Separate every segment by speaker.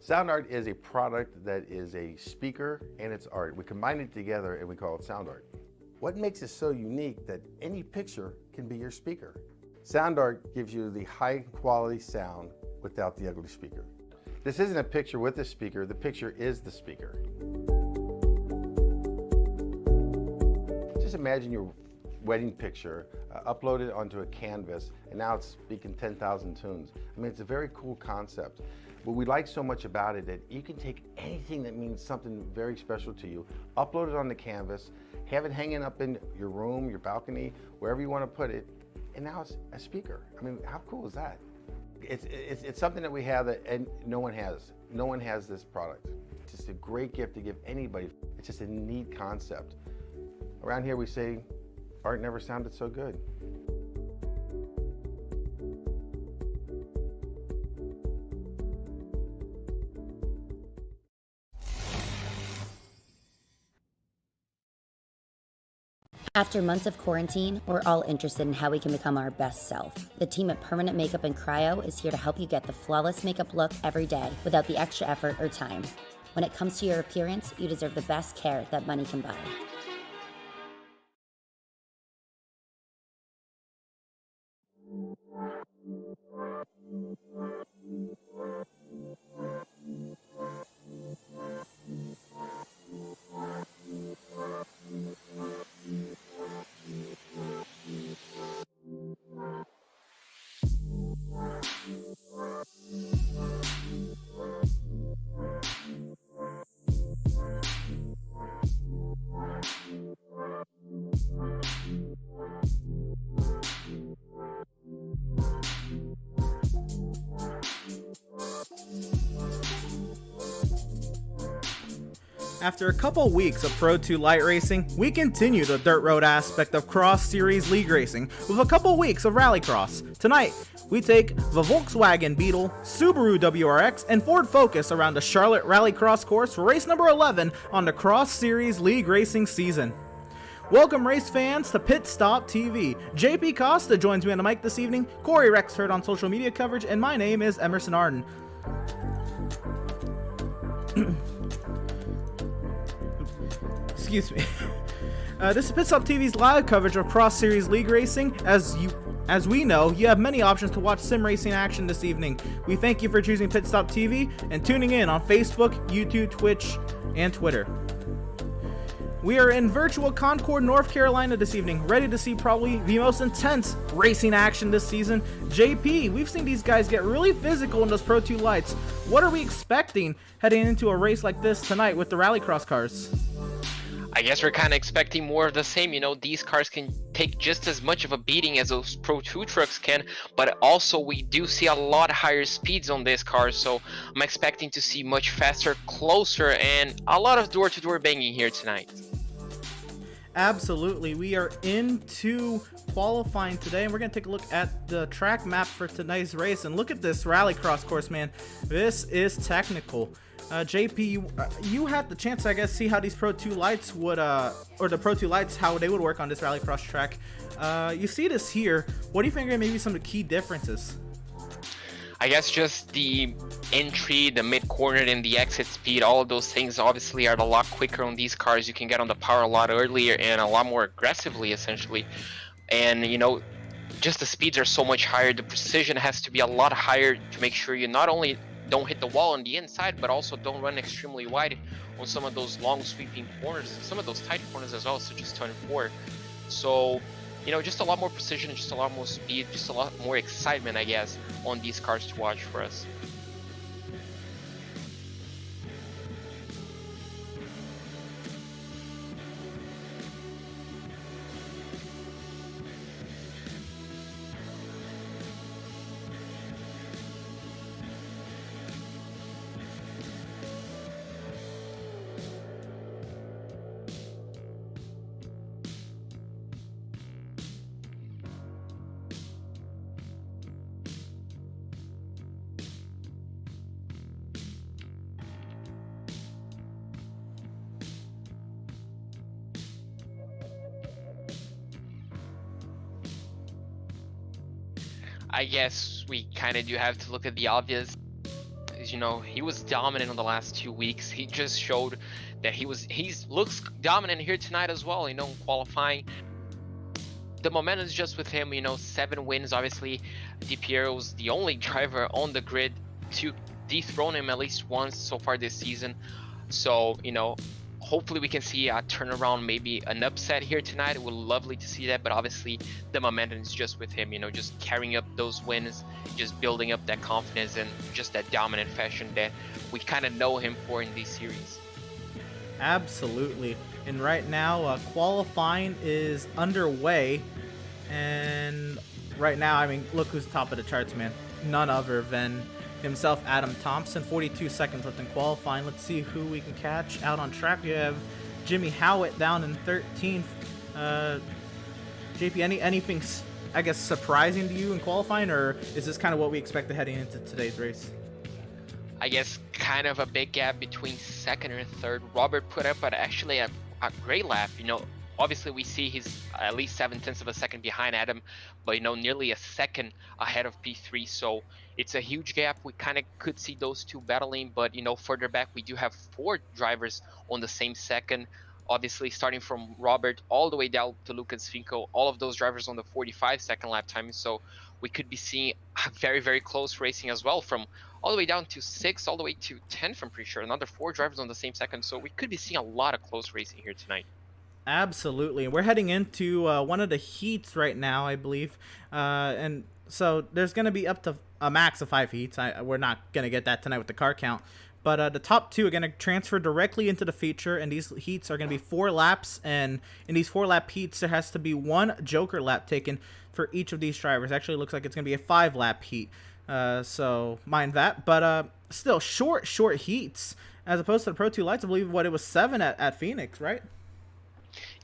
Speaker 1: Sound art is a product that is a speaker and it's art. We combine it together and we call it sound art. What makes it so unique that any picture can be your speaker? Sound art gives you the high quality sound without the ugly speaker. This isn't a picture with a speaker, the picture is the speaker. Just imagine your wedding picture uploaded onto a canvas and now it's speaking 10,000 tunes. I mean, it's a very cool concept. What we like so much about it that you can take anything that means something very special to you, upload it on the canvas, have it hanging up in your room, your balcony, wherever you want to put it, and now it's a speaker. I mean, how cool is that? It's something that we have that and no one has. No one has this product. It's just a great gift to give anybody. It's just a neat concept. Around here we say, art never sounded so good.
Speaker 2: After months of quarantine, we're all interested in how we can become our best self. The team at Permanent Makeup and Cryo is here to help you get the flawless makeup look every day without the extra effort or time. When it comes to your appearance, you deserve the best care that money can buy.
Speaker 3: After a couple weeks of Pro 2 light racing, we continue the dirt road aspect of Cross Series League racing with a couple weeks of RallyCross. Tonight, we take the Volkswagen Beetle, Subaru WRX, and Ford Focus around the Charlotte RallyCross course for race number 11 on the Cross Series League racing season. Welcome race fans to PitStop TV. JP Costa joins me on the mic this evening, Corey Rexford on social media coverage, and my name is Emerson Arden. Excuse me. This is PitStop TV's live coverage of Cross Series League racing. As we know, you have many options to watch sim racing action this evening. We thank you for choosing PitStop TV and tuning in on Facebook, YouTube, Twitch, and Twitter. We are in virtual Concord, North Carolina this evening, ready to see probably the most intense racing action this season. JP, we've seen these guys get really physical in those Pro 2 lights. What are we expecting heading into a race like this tonight with the RallyCross cars?
Speaker 4: I guess we're kind of expecting more of the same. You know, these cars can take just as much of a beating as those Pro 2 trucks can, but also we do see a lot higher speeds on these cars, so I'm expecting to see much faster, closer, and a lot of door-to-door banging here tonight.
Speaker 3: Absolutely. We are into qualifying today, and we're going to take a look at the track map for tonight's race. And look at this RallyCross course, man. This is technical. JP, you had the chance, I guess, see how these Pro 2 lights would, or the Pro 2 lights, how they would work on this RallyCross track. You see this here. What do you think are maybe some of the key differences?
Speaker 4: I guess just the entry, the mid-corner, and the exit speed, all of those things obviously are a lot quicker on these cars. You can get on the power a lot earlier and a lot more aggressively, essentially. And, you know, just the speeds are so much higher. The precision has to be a lot higher to make sure you not only don't hit the wall on the inside, but also don't run extremely wide on some of those long sweeping corners, some of those tight corners as well, such as turn 4. So, you know, just a lot more precision, just a lot more speed, just a lot more excitement, I guess, on these cars to watch for us. I guess we kind of do have to look at the obvious. As You know, he was dominant in the last 2 weeks. He just showed that he's looks dominant here tonight as well. You know, qualifying. The momentum is just with him. You know, 7 wins. Obviously, DiPiero's the only driver on the grid to dethrone him at least once so far this season. So, you know, hopefully we can see a turnaround, maybe an upset here tonight. It would lovely to see that, but obviously the momentum is just with him, you know, just carrying up those wins, just building up that confidence and just that dominant fashion that we kind of know him for in these series.
Speaker 3: Absolutely. And right now, qualifying is underway. And right now, I mean, look who's top of the charts, man. None other than himself, Adam Thompson. 42 seconds left in qualifying. Let's see who we can catch out on track. We have Jimmy Howitt down in 13th. JP, anything, I guess, surprising to you in qualifying, or is this kind of what we expected heading into today's race?
Speaker 4: I guess kind of a big gap between second and third. Robert put up actually a great lap. You know, obviously we see he's at least 0.7 of a second behind Adam, but you know, nearly a second ahead of P3. So it's a huge gap. We kind of could see those two battling, but you know, further back we do have 4 drivers on the same second. Obviously, starting from Robert all the way down to Lucas Finko, all of those drivers on the 45-second lap time. So we could be seeing very, very close racing as well, from all the way down to 6, all the way to 10th, I'm pretty sure. Another 4 drivers on the same second. So we could be seeing a lot of close racing here tonight.
Speaker 3: Absolutely. We're heading into one of the heats right now, I believe. And so there's going to be up to a max of 5 heats. We're not going to get that tonight with the car count. But the top 2 are going to transfer directly into the feature, and these heats are going to be 4 laps. And in these 4-lap heats, there has to be 1 Joker lap taken for each of these drivers. Actually, it looks like it's going to be a 5-lap heat. So mind that. But still, short heats as opposed to the Pro 2 Lights. I believe what it was 7 at Phoenix, right?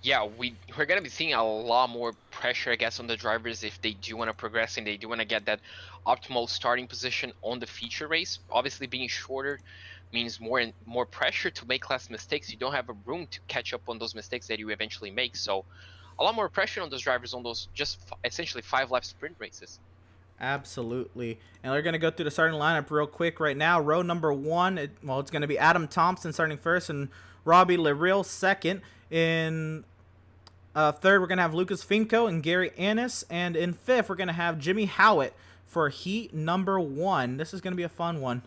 Speaker 4: Yeah, we're going to be seeing a lot more pressure, I guess, on the drivers if they do want to progress and they do want to get that optimal starting position on the feature race. Obviously, being shorter means more pressure to make less mistakes. You don't have a room to catch up on those mistakes that you eventually make. So a lot more pressure on those drivers on those just essentially 5-lap sprint races.
Speaker 3: Absolutely. And we're going to go through the starting lineup real quick right now. Row number 1, it's going to be Adam Thompson starting first and Robbie Larill second. In third, we're going to have Lucas Finko and Gary Annis. And in fifth, we're going to have Jimmy Howitt for heat number 1. This is going to be a fun one.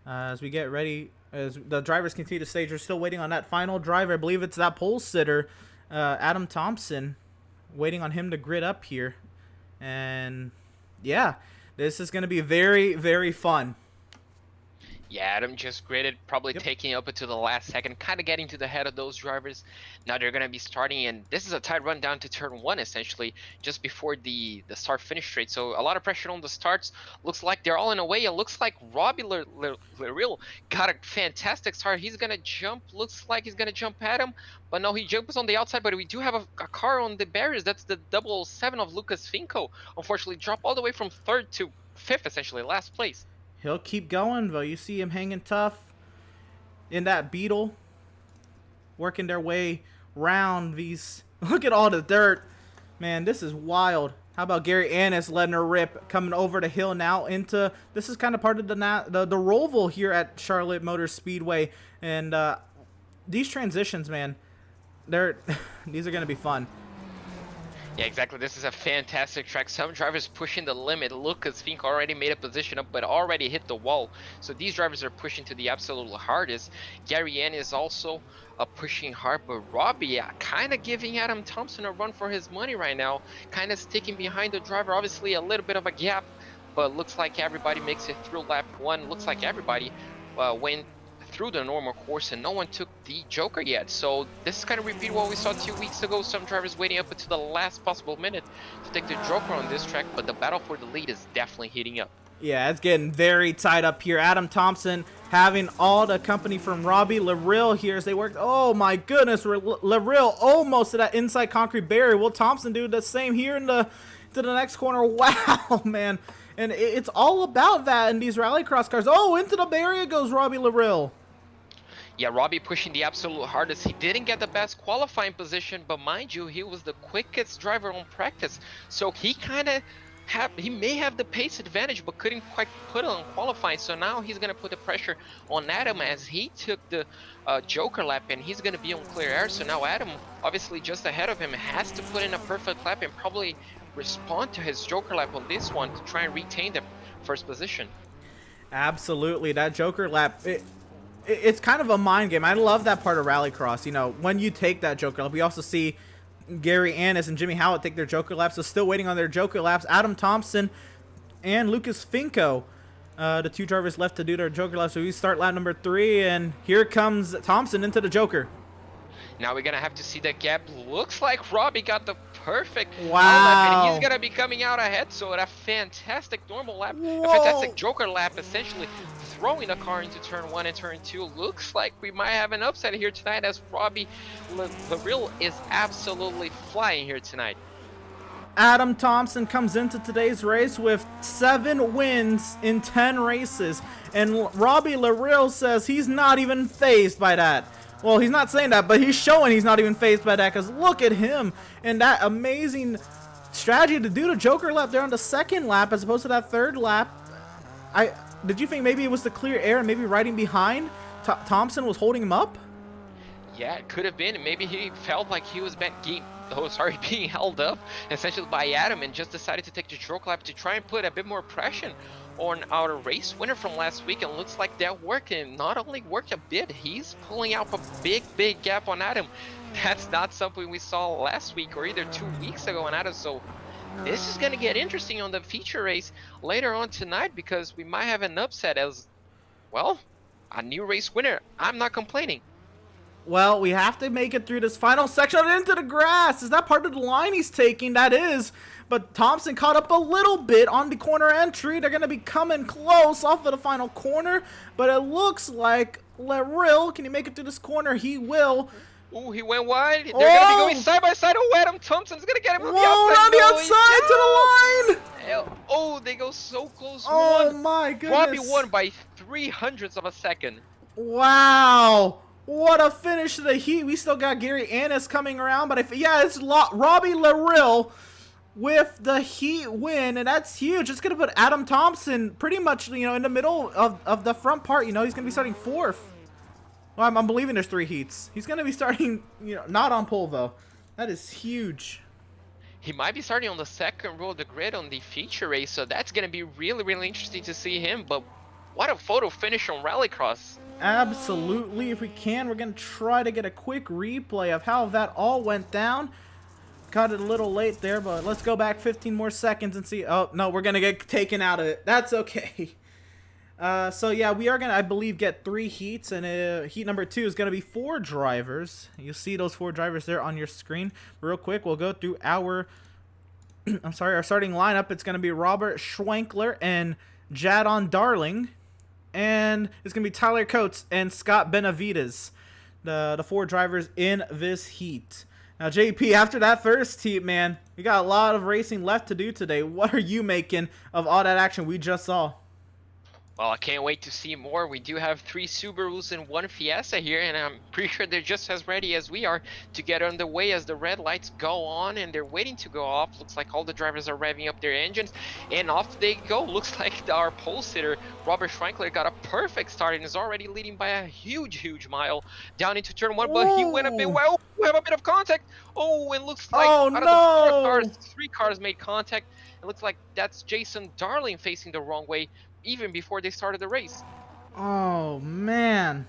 Speaker 3: As we get ready, as the drivers continue to stage, we're still waiting on that final driver. I believe it's that pole sitter, Adam Thompson, waiting on him to grid up here. And yeah, this is going to be very, very fun.
Speaker 4: Yeah, Adam just gridded, probably taking up to the last second, kind of getting to the head of those drivers. Now they're going to be starting, and this is a tight run down to turn 1, essentially, just before the start-finish straight. So a lot of pressure on the starts. Looks like they're all in a way. It looks like Robbie Larill got a fantastic start. He's going to jump. Looks like he's going to jump at him, but no, he jumps on the outside. But we do have a car on the barriers. That's the 007 of Lucas Finko. Unfortunately, dropped all the way from 3rd to 5th, essentially, last place.
Speaker 3: He'll keep going, though. You see him hanging tough in that Beetle, working their way round these. Look at all the dirt. Man, this is wild. How about Gary Annis letting her rip, coming over the hill now into, this is kind of part of the Roval here at Charlotte Motor Speedway. And these transitions, man, these are going to be fun.
Speaker 4: Yeah, exactly. This is a fantastic track. Some drivers pushing the limit. Lucas Finko already made a position up, but already hit the wall. So these drivers are pushing to the absolute hardest. Gary Ann is also pushing hard, but Robbie kind of giving Adam Thompson a run for his money right now. Kind of sticking behind the driver. Obviously, a little bit of a gap, but looks like everybody makes it through lap 1. Looks like everybody went through the normal course and no one took the Joker yet. So this is kind of repeat what we saw 2 weeks ago. Some drivers waiting up until the last possible minute to take the Joker on this track, but the battle for the lead is definitely heating up.
Speaker 3: Yeah, it's getting very tight up here. Adam Thompson having all the company from Robbie Larill here as they work. Oh my goodness, Larill almost to that inside concrete barrier. Will Thompson do the same here to the next corner? Wow, man. And it's all about that in these rallycross cars. Oh, into the barrier goes Robbie Larill.
Speaker 4: Yeah, Robbie pushing the absolute hardest. He didn't get the best qualifying position, but mind you, he was the quickest driver on practice. So he kind of he may have the pace advantage, but couldn't quite put it on qualifying. So now he's going to put the pressure on Adam as he took the Joker lap, and he's going to be on clear air. So now Adam, obviously just ahead of him, has to put in a perfect lap and probably respond to his Joker lap on this one to try and retain the first position.
Speaker 3: Absolutely, that Joker lap, it's kind of a mind game. I love that part of Rallycross. You know, when you take that Joker lap, we also see Gary Annis and Jimmy Howlett take their Joker laps. So still waiting on their Joker laps. Adam Thompson and Lucas Finko, the two drivers left to do their Joker laps. So we start lap number 3, and here comes Thompson into the Joker.
Speaker 4: Now we're gonna have to see the gap. Looks like Robbie got the perfect
Speaker 3: Wow.
Speaker 4: lap, and he's gonna be coming out ahead. So a fantastic normal lap,
Speaker 3: Whoa.
Speaker 4: a fantastic Joker lap, essentially throwing the car into turn 1 and turn 2. Looks like we might have an upset here tonight, as Robbie LaRille is absolutely flying here tonight.
Speaker 3: Adam Thompson comes into today's race with 7 wins in 10 races, and Robbie LaRille says he's not even fazed by that. Well, he's not saying that, but he's showing he's not even fazed by that, because look at him and that amazing strategy to do the Joker lap there on the 2nd lap as opposed to that 3rd lap. Did you think maybe it was the clear air and maybe riding behind Thompson was holding him up?
Speaker 4: Yeah, it could have been. Maybe he felt like he was being held up essentially by Adam, and just decided to take the Joker lap to try and put a bit more pressure on our race winner from last week. And looks like that worked, and not only worked a bit, he's pulling out a big gap on Adam. That's not something we saw last week or either 2 weeks ago on Adam. So this is going to get interesting on the feature race later on tonight, because we might have an upset as, well, a new race winner. I'm not complaining.
Speaker 3: Well, we have to make it through this final section into the grass. Is that part of the line he's taking? That is. But Thompson caught up a little bit on the corner entry. They're going to be coming close off of the final corner. But it looks like LaRille, can he make it through this corner? He will.
Speaker 4: Ooh, he went wide. They're going to be going side by side. Oh, Adam Thompson's going to get him on the outside.
Speaker 3: On the outside to the line.
Speaker 4: Oh, they go so close.
Speaker 3: Oh, my goodness.
Speaker 4: Robbie won by 0.03 of a second.
Speaker 3: Wow. What a finish to the heat. We still got Gary Annis coming around. But it's Robbie LaRille with the heat win. And that's huge. It's going to put Adam Thompson pretty much, in the middle of the front part. He's going to be starting 4th. Well, I'm believing there's 3 heats. He's going to be starting, not on pole, though. That is huge.
Speaker 4: He might be starting on the 2nd row of the grid on the feature race, so that's going to be really interesting to see him. But what a photo finish on Rallycross.
Speaker 3: Absolutely. If we can, we're going to try to get a quick replay of how that all went down. Got it a little late there, but let's go back 15 more seconds and see. Oh, no, we're going to get taken out of it. That's okay. So yeah, we are gonna, I believe, get 3 heats, and heat number 2 is gonna be 4 drivers. You'll see those 4 drivers there on your screen. Real quick, we'll go through our our starting lineup. It's gonna be Robert Schwenkler and Jadon Darling, and it's gonna be Tyler Coates and Scott Benavides, the 4 drivers in this heat. Now, JP, after that first heat, man, we got a lot of racing left to do today. What are you making of all that action we just saw?
Speaker 4: Well, I can't wait to see more. We do have 3 Subarus and 1 Fiesta here, and I'm pretty sure they're just as ready as we are to get underway as the red lights go on, and they're waiting to go off. Looks like all the drivers are revving up their engines, and off they go. Looks like our pole sitter, Robert Schwenkler, got a perfect start and is already leading by a huge mile down into turn 1, but he went a bit well. We have a bit of contact. Oh, and looks like out of the 4 cars, 3 cars made contact. It looks like that's Jason Darling facing the wrong way, even before they started the race.
Speaker 3: Oh, man.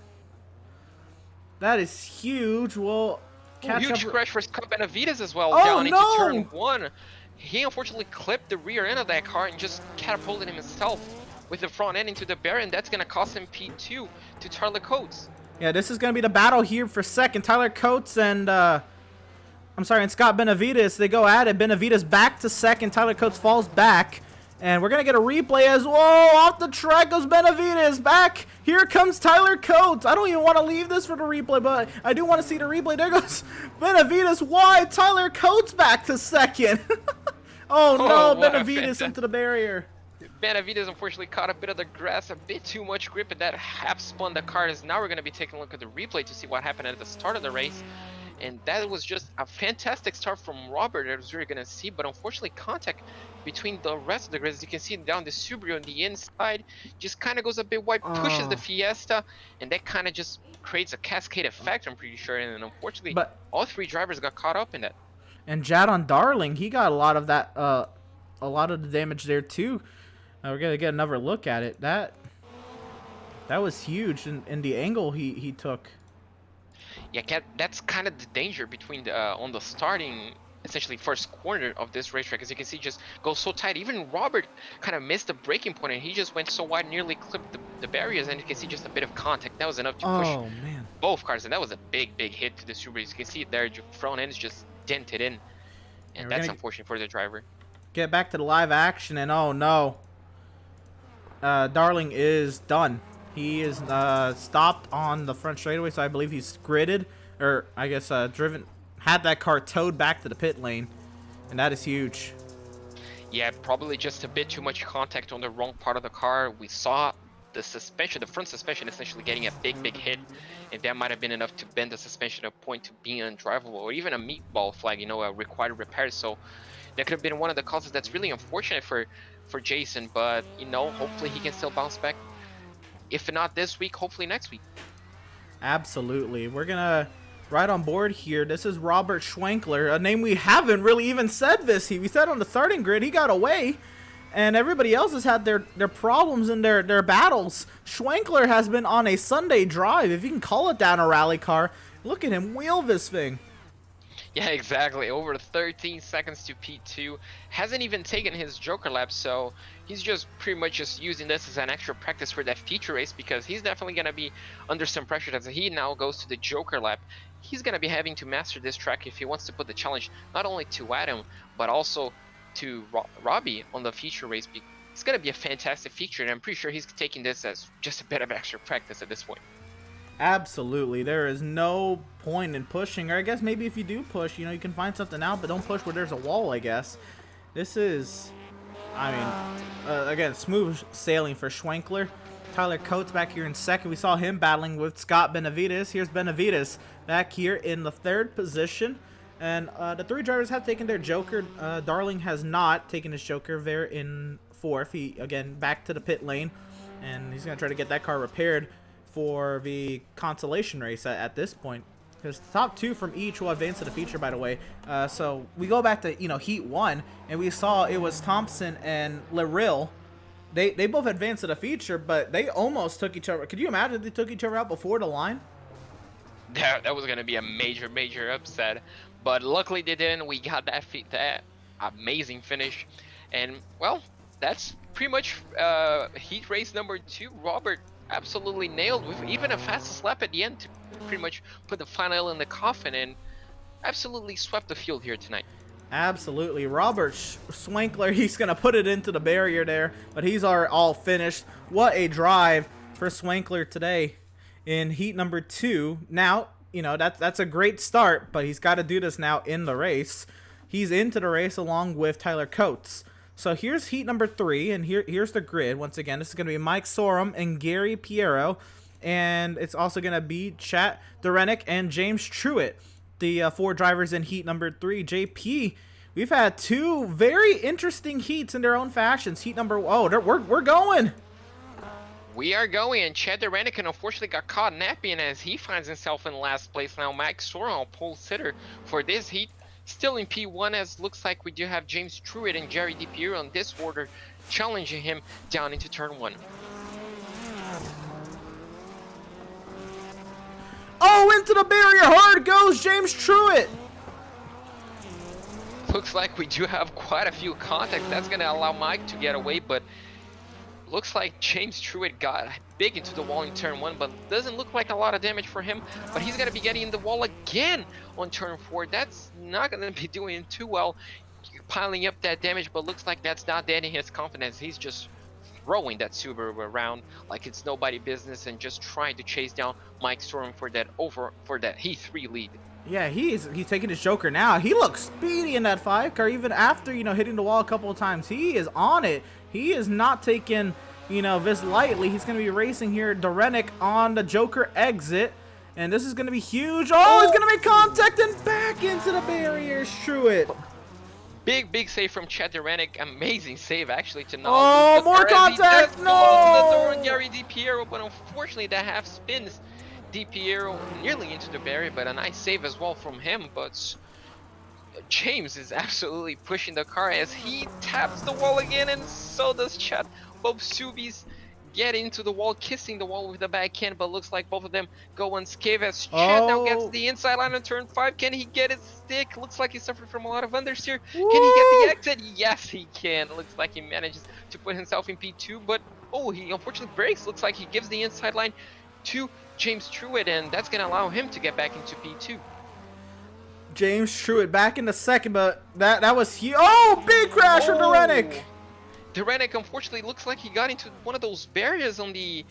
Speaker 3: That is huge. Well,
Speaker 4: huge crash for Scott Benavides as well, down into turn 1. He unfortunately clipped the rear end of that car and just catapulted himself with the front end into the barrier, and that's going to cost him P2 to Tyler Coates.
Speaker 3: Yeah, this is going to be the battle here for second. Tyler Coates and, and Scott Benavides, they go at it. Benavides back to second. Tyler Coates falls back. And we're going to get a replay as, whoa, off the track goes Benavides. Back, here comes Tyler Coates. I don't even want to leave this for the replay, but I do want to see the replay. There goes Benavides wide. Tyler Coates back to second. Oh, no, Benavides into the barrier.
Speaker 4: Benavides unfortunately caught a bit of the grass, a bit too much grip, and that half spun the car. Now we're going to be taking a look at the replay to see what happened at the start of the race. And that was just a fantastic start from Robert, as we're gonna see. But unfortunately, contact between the rest of the grid, as you can see down the Subaru on the inside, just kind of goes a bit wide, pushes the Fiesta, and that kind of just creates a cascade effect, I'm pretty sure. And unfortunately, all 3 drivers got caught up in that.
Speaker 3: And Jadon Darling, he got a lot of that, a lot of the damage there too. We're gonna get another look at it. That was huge in the angle he took.
Speaker 4: Yeah, that's kind of the danger between the on the starting, essentially first corner of this racetrack. As you can see, just goes so tight. Even Robert kind of missed the braking point, and he just went so wide, nearly clipped the barriers. And you can see just a bit of contact. That was enough to push both cars, and that was a big hit to the Subaru. As you can see it there, front end is just dented in, and that's unfortunate for the driver.
Speaker 3: Get back to the live action, and oh no, Darling is done. He is stopped on the front straightaway, so I believe he's gridded, or I guess driven, had that car towed back to the pit lane, and that is huge.
Speaker 4: Yeah, probably just a bit too much contact on the wrong part of the car. We saw the suspension, the front suspension, essentially getting a big hit, and that might have been enough to bend the suspension to a point to being undrivable, or even a meatball flag, a required repair. So that could have been one of the causes. That's really unfortunate for Jason, but hopefully he can still bounce back. If not this week, hopefully next week.
Speaker 3: Absolutely. We're gonna right on board here. This is Robert Schwenkler, a name we haven't really even said this. We said on the starting grid he got away, and everybody else has had their problems in their battles. Schwenkler has been on a Sunday drive, if you can call it that, a rally car. Look at him wheel this thing.
Speaker 4: Yeah, exactly. Over 13 seconds to P2. Hasn't even taken his Joker lap, so he's just pretty much just using this as an extra practice for that feature race, because he's definitely going to be under some pressure as he now goes to the Joker lap. He's going to be having to master this track if he wants to put the challenge not only to Adam, but also to Robbie on the feature race. It's going to be a fantastic feature, and I'm pretty sure he's taking this as just a bit of extra practice at this point.
Speaker 3: Absolutely. There is no point in pushing, or I guess maybe if you do push, you can find something out, but don't push where there's a wall, I guess. This is, again, smooth sailing for Schwenkler. Tyler Coates back here in second. We saw him battling with Scott Benavides. Here's Benavides back here in the 3rd position. And the 3 drivers have taken their Joker. Darling has not taken his Joker there in 4th. He, again, back to the pit lane, and he's going to try to get that car repaired for the consolation race at this point. Because the top 2 from each will advance to the feature, by the way. So we go back to, Heat 1, and we saw it was Thompson and Larill. They both advanced to the feature, but they almost took each other. Could you imagine if they took each other out before the line?
Speaker 4: That was going to be a major upset. But luckily they didn't. We got that amazing finish. And, well, that's pretty much heat race number 2. Robert absolutely nailed with even a fastest lap at the end to pretty much put the final nail in the coffin, and absolutely swept the field here tonight.
Speaker 3: Absolutely. Robert Schwenkler, he's going to put it into the barrier there, but he's all finished. What a drive for Schwenkler today in heat number 2. Now, that's a great start, but he's got to do this now in the race. He's into the race along with Tyler Coates. So here's heat number 3, and here's the grid. Once again, this is going to be Mike Sorum and Gary Piero, and it's also going to be Chat Durenick and James Truitt, the 4 drivers in heat number 3. JP, we've had 2 very interesting heats in their own fashions. Heat number we're going.
Speaker 4: We are going, and Chad Durenick unfortunately got caught napping as he finds himself in last place now. Mike Sorum, pole sitter for this heat. Still in P1, as looks like we do have James Truitt and Jerry DiPiero in this order, challenging him down into turn 1.
Speaker 3: Oh, into the barrier hard goes James Truitt.
Speaker 4: Looks like we do have quite a few contacts. That's going to allow Mike to get away, but looks like James Truitt got big into the wall in turn 1, but doesn't look like a lot of damage for him. But he's going to be getting in the wall again on turn 4. That's not going to be doing too well, piling up that damage, but looks like that's not denting his confidence. He's just throwing that Subaru around like it's nobody business and just trying to chase down Mike Sorum for that Heat 3 lead.
Speaker 3: Yeah, he's taking his Joker now. He looks speedy in that 5 car, even after, hitting the wall a couple of times. He is on it. He is not taking, this lightly. He's going to be racing here. Durenick on the Joker exit. And this is going to be huge. Oh, he's going to make contact and back into the barrier. Truett.
Speaker 4: Big save from Chad Duranic. Amazing save, actually, to not
Speaker 3: Oh,
Speaker 4: lose the
Speaker 3: more
Speaker 4: car as he
Speaker 3: contact.
Speaker 4: does fall into the door
Speaker 3: No.
Speaker 4: on Gary DiPiero, but unfortunately that half spins DiPiero nearly into the barrier, but a nice save as well from him. But James is absolutely pushing the car as he taps the wall again, and so does Chad. Both Subis get into the wall, kissing the wall with the back end, but looks like both of them go unscathed as Chad now gets the inside line on turn 5. Can he get his stick? Looks like he suffered from a lot of understeer. Can he get the exit? Yes, he can. Looks like he manages to put himself in P2, but oh, he unfortunately breaks. Looks like he gives the inside line to James Truett, and that's going to allow him to get back into P2.
Speaker 3: James Truett back in the second, but that was huge. Oh, big crash from Duranic.
Speaker 4: Duranic unfortunately looks like he got into one of those barriers on the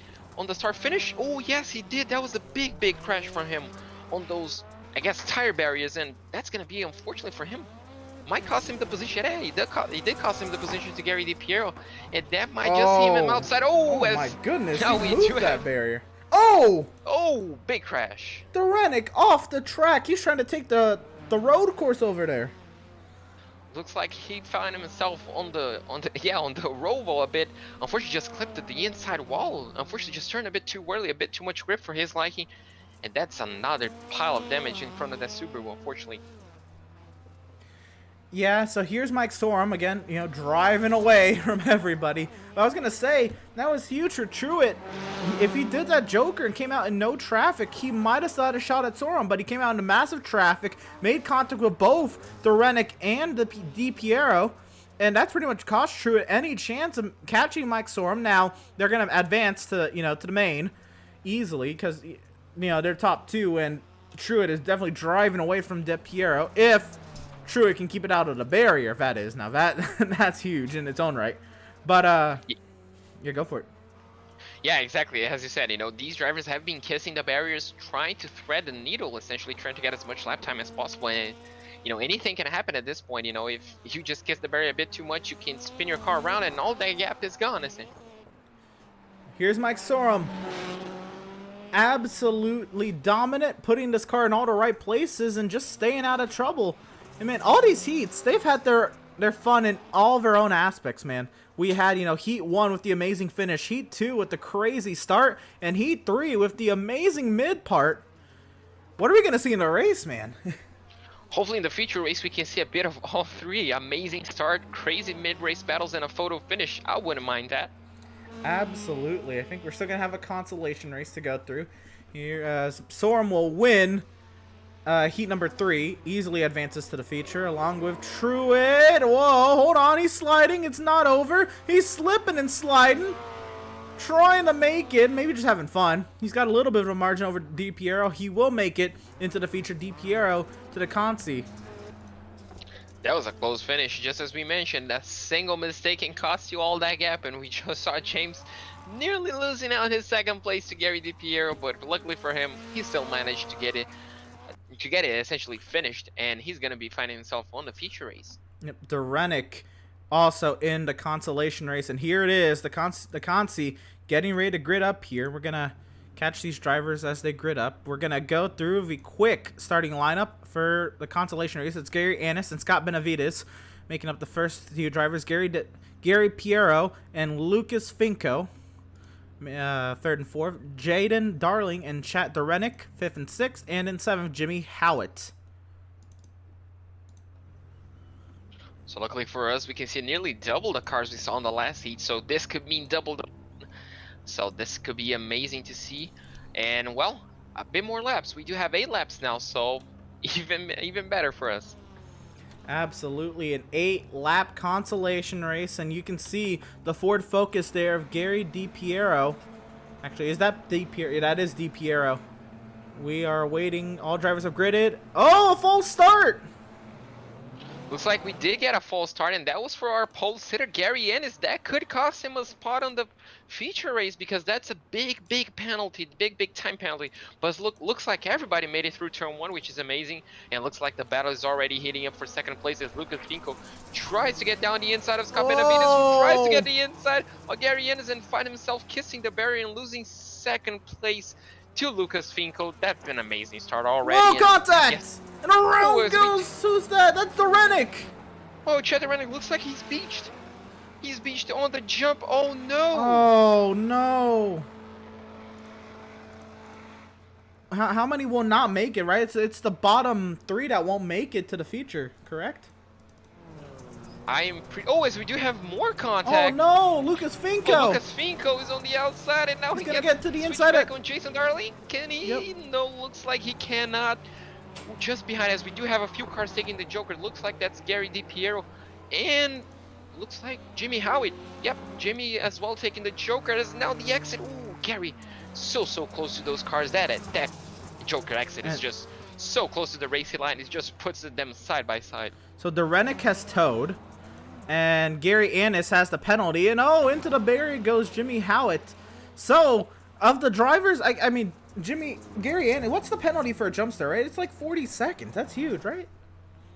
Speaker 4: start finish. Oh yes, he did. That was a big crash from him on those, I guess, tire barriers, and that's gonna be, unfortunately for him, might cost him the position. Hey, he did cost him the position to Gary DiPiero, and that might just see him outside. Oh,
Speaker 3: my goodness,
Speaker 4: now
Speaker 3: he
Speaker 4: we
Speaker 3: moved
Speaker 4: do
Speaker 3: that
Speaker 4: have
Speaker 3: barrier. Oh,
Speaker 4: big crash.
Speaker 3: Duranic off the track. He's trying to take the road course over there.
Speaker 4: Looks like he found himself on the roval a bit. Unfortunately, just clipped at the inside wall. Unfortunately, just turned a bit too early, a bit too much grip for his liking, and that's another pile of damage in front of that Subaru, unfortunately.
Speaker 3: Yeah, so here's Mike Sorum again, you know, driving away from everybody. But I was gonna say that was huge for Truett. If he did that Joker and came out in no traffic, he might have still had a shot at Sorum, but he came out into massive traffic, made contact with both Duranic and the DiPiero, and that's pretty much cost Truett any chance of catching Mike Sorum. Now they're gonna advance to to the main easily because they're top 2, and Truett is definitely driving away from DiPiero if Truett can keep it out of the barrier, if that is. Now that's huge in its own right. But yeah, go for it.
Speaker 4: Yeah, exactly. As you said, these drivers have been kissing the barriers, trying to thread the needle, essentially trying to get as much lap time as possible. And anything can happen at this point. If you just kiss the barrier a bit too much, you can spin your car around, and all that gap is gone, essentially.
Speaker 3: Here's Mike Sorum. Absolutely dominant, putting this car in all the right places and just staying out of trouble. And man, all these heats, they've had their fun in all their own aspects, man. We had, Heat 1 with the amazing finish, Heat 2 with the crazy start, and Heat 3 with the amazing mid part. What are we going to see in the race, man?
Speaker 4: Hopefully in the future race we can see a bit of all three. Amazing start, crazy mid-race battles, and a photo finish. I wouldn't mind that.
Speaker 3: Absolutely. I think we're still going to have a consolation race to go through. Here, Sorum will win Heat number 3, easily advances to the feature, along with Truett. Whoa, hold on, he's sliding. It's not over. He's slipping and sliding, trying to make it. Maybe just having fun. He's got a little bit of a margin over DiPiero. He will make it into the feature. DiPiero to the Consi.
Speaker 4: That was a close finish. Just as we mentioned, that single mistake can cost you all that gap, and we just saw James nearly losing out his second place to Gary DiPiero, but luckily for him, he still managed to get it essentially finished, and he's going to be finding himself on the feature race.
Speaker 3: Yep, Duranic also in the consolation race, and here it is, the Consi getting ready to grid up here. We're going to catch these drivers as they grid up. We're going to go through the quick starting lineup for the consolation race. It's Gary Annis and Scott Benavides making up the first few drivers. Gary Piero and Lucas Finco, 3rd and 4th. Jaden Darling and Chat Duranic, 5th and 6th. And in 7th, Jimmy Howitt.
Speaker 4: So luckily for us, we can see nearly double the cars we saw in the last heat. So this could mean double. So this could be amazing to see. And well, a bit more laps. We do have 8 laps now, so even better for us.
Speaker 3: Absolutely, an 8-lap consolation race, and you can see the Ford Focus there of Gary DiPiero. Actually, is that DiPiero? That is DiPiero. We are waiting. All drivers have gridded. Oh, a false start!
Speaker 4: Looks like we did get a false start, and that was for our pole sitter, Gary Ennis. That could cost him a spot on the feature race, because that's a big penalty, big time penalty. But looks like everybody made it through turn 1, which is amazing. And looks like the battle is already heating up for second place as Lucas Finco tries to get down the inside of Scott Benavides, who tries to get the inside of Gary Ennis and find himself kissing the barrier and losing second place to Lucas Finko. That's an amazing start already.
Speaker 3: No contact!
Speaker 4: Yes.
Speaker 3: And around
Speaker 4: Oh,
Speaker 3: goes, who's that? That's the Rennick!
Speaker 4: Oh, Chad the Rennick looks like he's beached. He's beached on the jump. Oh no!
Speaker 3: Oh no! How many will not make it, right? It's the bottom 3 that won't make it to the feature, correct?
Speaker 4: Oh, as we do have more
Speaker 3: Oh
Speaker 4: contact.
Speaker 3: no, Lucas Finko!
Speaker 4: Oh, Lucas Finko is on the outside, and now
Speaker 3: He's
Speaker 4: he
Speaker 3: gonna
Speaker 4: gets
Speaker 3: get to the
Speaker 4: switched
Speaker 3: inside.
Speaker 4: back on Jason Darling. Can he?
Speaker 3: Yep.
Speaker 4: No, looks like he cannot. Just behind us, we do have a few cars taking the Joker. Looks like that's Gary DiPiero, and looks like Jimmy Howitt. Yep, Jimmy as well taking the Joker. That is now the exit. Ooh, Gary, so close to those cars. That Joker exit is just so close to the racing line. It just puts them side by side.
Speaker 3: So the Rennick has towed, and Gary Annis has the penalty, and oh, into the barrier goes Jimmy Howitt. So of the drivers, I mean, Gary Annis, what's the penalty for a jump start, right? It's like 40 seconds. That's huge, right?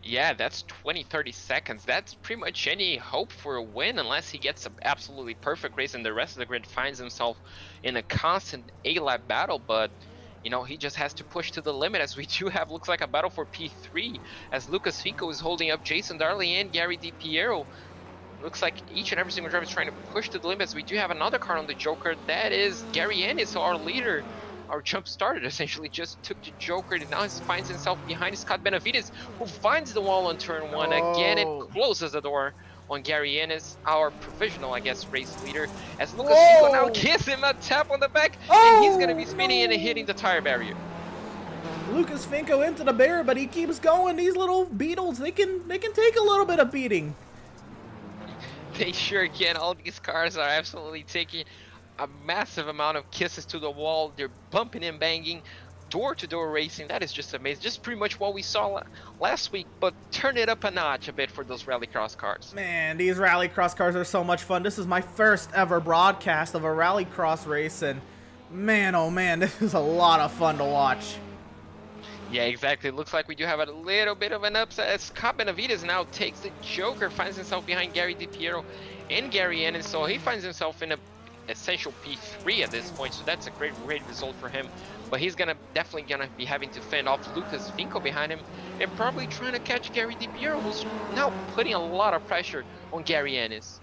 Speaker 4: Yeah, that's 20-30 seconds. That's pretty much any hope for a win unless he gets an absolutely perfect race and the rest of the grid finds himself in a constant A-lap battle. But you know, he just has to push to the limit, as we do have, looks like, a battle for P3, as Lucas Finko is holding up Jason Darley and Gary DiPiero. Looks like each and every single driver is trying to push to the limit, as we do have another car on the Joker. That is Gary Ennis, our leader. Our jump started essentially just took the Joker, and now he finds himself behind Scott Benavides, who finds the wall on turn 1. Again, it closes the door on Gary Ennis, our provisional, I guess, race leader, as Lucas Finko now gives him a tap on the back, and he's going to be spinning and hitting the tire barrier.
Speaker 3: Lucas Finko into the barrier, but he keeps going. These little beetles, they can take a little bit of beating.
Speaker 4: They sure can. All these cars are absolutely taking a massive amount of kisses to the wall. They're bumping and banging. Door-to-door racing, that is just amazing. Just pretty much what we saw last week, but turn it up a notch a bit for those RallyCross cars.
Speaker 3: Man, these RallyCross cars are so much fun. This is my first ever broadcast of a RallyCross race, and man, oh man, this is a lot of fun to watch.
Speaker 4: Yeah, exactly. It looks like we do have a little bit of an upset as Scott Benavides now takes the Joker, finds himself behind Gary DiPiero and Gary Ennis, so he finds himself in a essential P3 at this point, so that's a great result for him. But he's definitely gonna be having to fend off Lucas Finko behind him, and probably trying to catch Gary DiPiero, who's now putting a lot of pressure on Gary Ennis.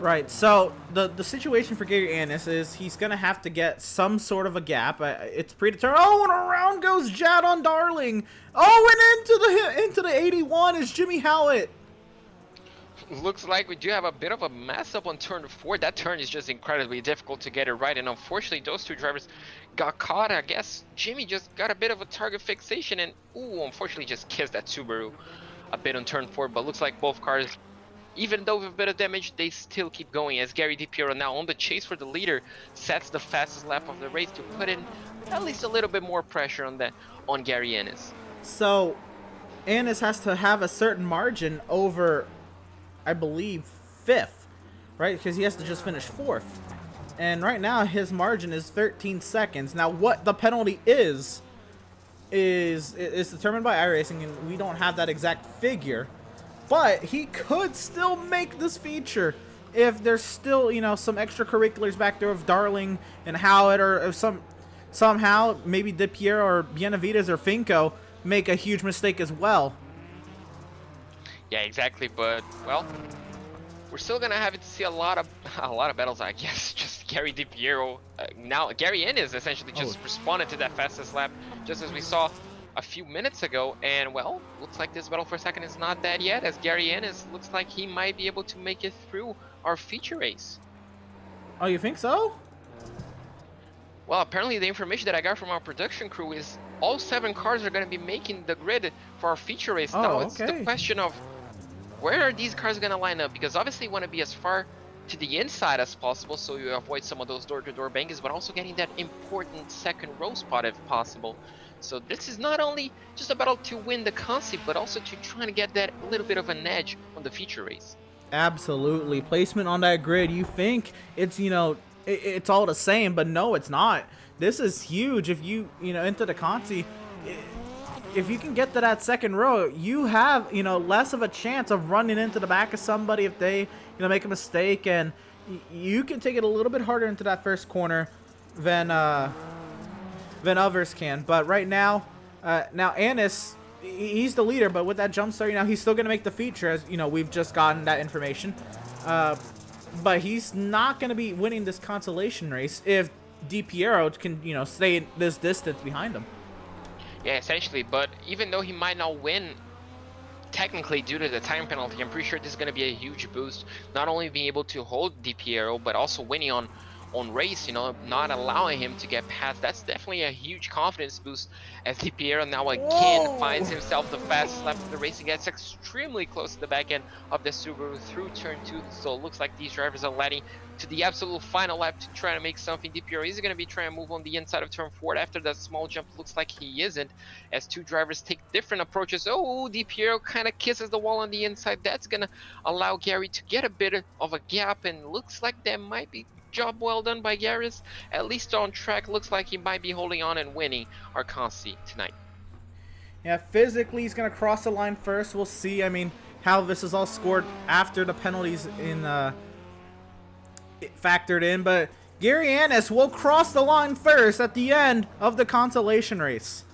Speaker 3: Right, so the situation for Gary Annis is he's going to have to get some sort of a gap. It's predetermined. Oh, and around goes Jadon Darling. Oh, and into the 81 is Jimmy Howitt.
Speaker 4: Looks like we do have a bit of a mess up on turn 4. That turn is just incredibly difficult to get it right, and unfortunately those two drivers got caught. I guess Jimmy just got a bit of a target fixation and unfortunately just kissed that Subaru a bit on turn 4, but looks like both cars, even though with a bit of damage, they still keep going, as Gary DiPiero now on the chase for the leader sets the fastest lap of the race to put in at least a little bit more pressure on Gary Ennis.
Speaker 3: So Ennis has to have a certain margin over, I believe, 5th, right? Because he has to just finish 4th. And right now his margin is 13 seconds. Now what the penalty is determined by iRacing, and we don't have that exact figure. But he could still make this feature if there's still, you know, some extracurriculars back there of Darling and Howitt, or if somehow maybe DiPiero or Benavides or Finko make a huge mistake as well.
Speaker 4: Yeah, exactly. But well, we're still gonna have to see a lot of battles, I guess. Just Gary DiPiero. Now Gary Ennis essentially just responded to that fastest lap, just as we saw a few minutes ago, and well, looks like this battle for second is not dead yet, as Gary Ennis looks like he might be able to make it through our feature race.
Speaker 3: Oh, you think so?
Speaker 4: Well, apparently the information that I got from our production crew is all 7 cars are going to be making the grid for our feature race. Now it's the question of where are these cars going to line up, because obviously you want to be as far to the inside as possible so you avoid some of those door-to-door bangers, but also getting that important second row spot if possible. So this is not only just a battle to win the concept, but also to try to get that little bit of an edge on the feature race.
Speaker 3: Absolutely. Placement on that grid, you think it's, you know, it's all the same, but no, it's not. This is huge. If you know, into the concept, if you can get to that second row, you have, you know, less of a chance of running into the back of somebody if they, you know, make a mistake, and you can take it a little bit harder into that first corner than than others can. But right now, Annis, he's the leader, but with that jump start, he's still going to make the feature, as we've just gotten that information. But he's not going to be winning this consolation race if DiPiero can, stay this distance behind him.
Speaker 4: Yeah, essentially. But even though he might not win technically due to the time penalty, I'm pretty sure this is going to be a huge boost. Not only being able to hold DiPiero, but also winning on race, not allowing him to get past. That's definitely a huge confidence boost, as DiPiero now again finds himself the fastest lap of the race and gets extremely close to the back end of the Subaru through turn 2. So it looks like these drivers are letting to the absolute final lap to try to make something. DiPiero is going to be trying to move on the inside of turn 4 after that small jump. Looks like he isn't, as two drivers take different approaches. Oh, DiPiero kind of kisses the wall on the inside. That's going to allow Gary to get a bit of a gap, and looks like there might be job well done by Garris. At least on track, looks like he might be holding on and winning our Consi tonight.
Speaker 3: Yeah, physically he's going to cross the line first. We'll see, how this is all scored after the penalties factored in. But Gary Annis will cross the line first at the end of the consolation race.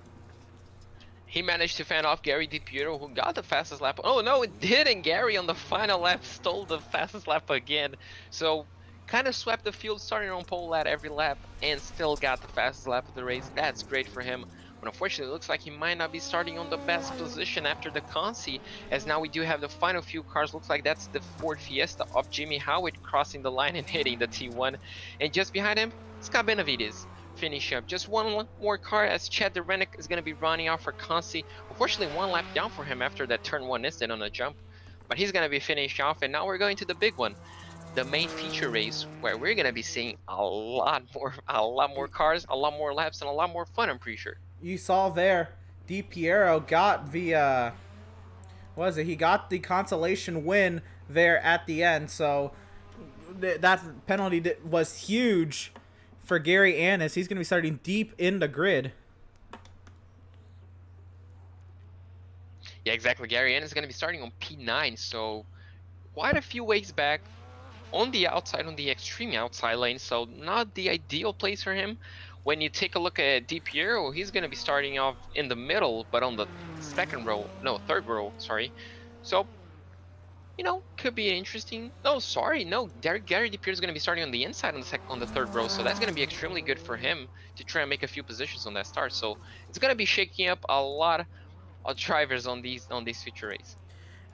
Speaker 4: He managed to fend off Gary DiPiero, who got the fastest lap. Oh no, it didn't. Gary on the final lap stole the fastest lap again. So kind of swept the field, starting on pole at every lap, and still got the fastest lap of the race. That's great for him. But unfortunately, it looks like he might not be starting on the best position after the Consi, as now we do have the final few cars. Looks like that's the Ford Fiesta of Jimmy Howitt crossing the line and hitting the T1. And just behind him, Scott Benavides finish up. Just one more car, as Chad Derenick is going to be running off for Consi. Unfortunately, one lap down for him after that turn 1 incident on the jump. But he's going to be finished off, and now we're going to the big one. The main feature race, where we're gonna be seeing a lot more cars, a lot more laps, and a lot more fun, I'm pretty sure.
Speaker 3: You saw there, DiPiero got the he got the consolation win there at the end. So that penalty was huge for Gary Annis. He's gonna be starting deep in the grid.
Speaker 4: Yeah, exactly. Gary Annis is gonna be starting on P9, so quite a few ways back. On the outside, on the extreme outside lane, so not the ideal place for him. When you take a look at DiPiero, he's going to be starting off in the middle, but on the third row, sorry. So, could be interesting. Gary DiPiero is going to be starting on the inside on the third row, so that's going to be extremely good for him to try and make a few positions on that start. So it's going to be shaking up a lot of drivers on these feature race.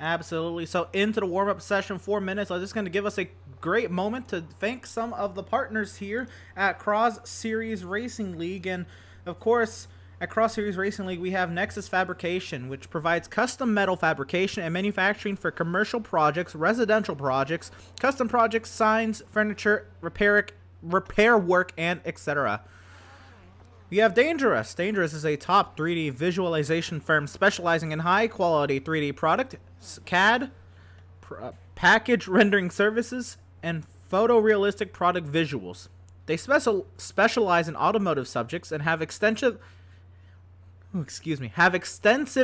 Speaker 3: Absolutely. So into the warm-up session, 4 minutes. I'm just going to give us a great moment to thank some of the partners here at Cross Series Racing League. And of course, at Cross Series Racing League, we have Nexus Fabrication, which provides custom metal fabrication and manufacturing for commercial projects, residential projects, custom projects, signs, furniture, repair work, and etc. We have Dangerous. Dangerous is a top 3D visualization firm specializing in high-quality 3D product, CAD, package rendering services, and photorealistic product visuals. They specialize in automotive subjects and have extensive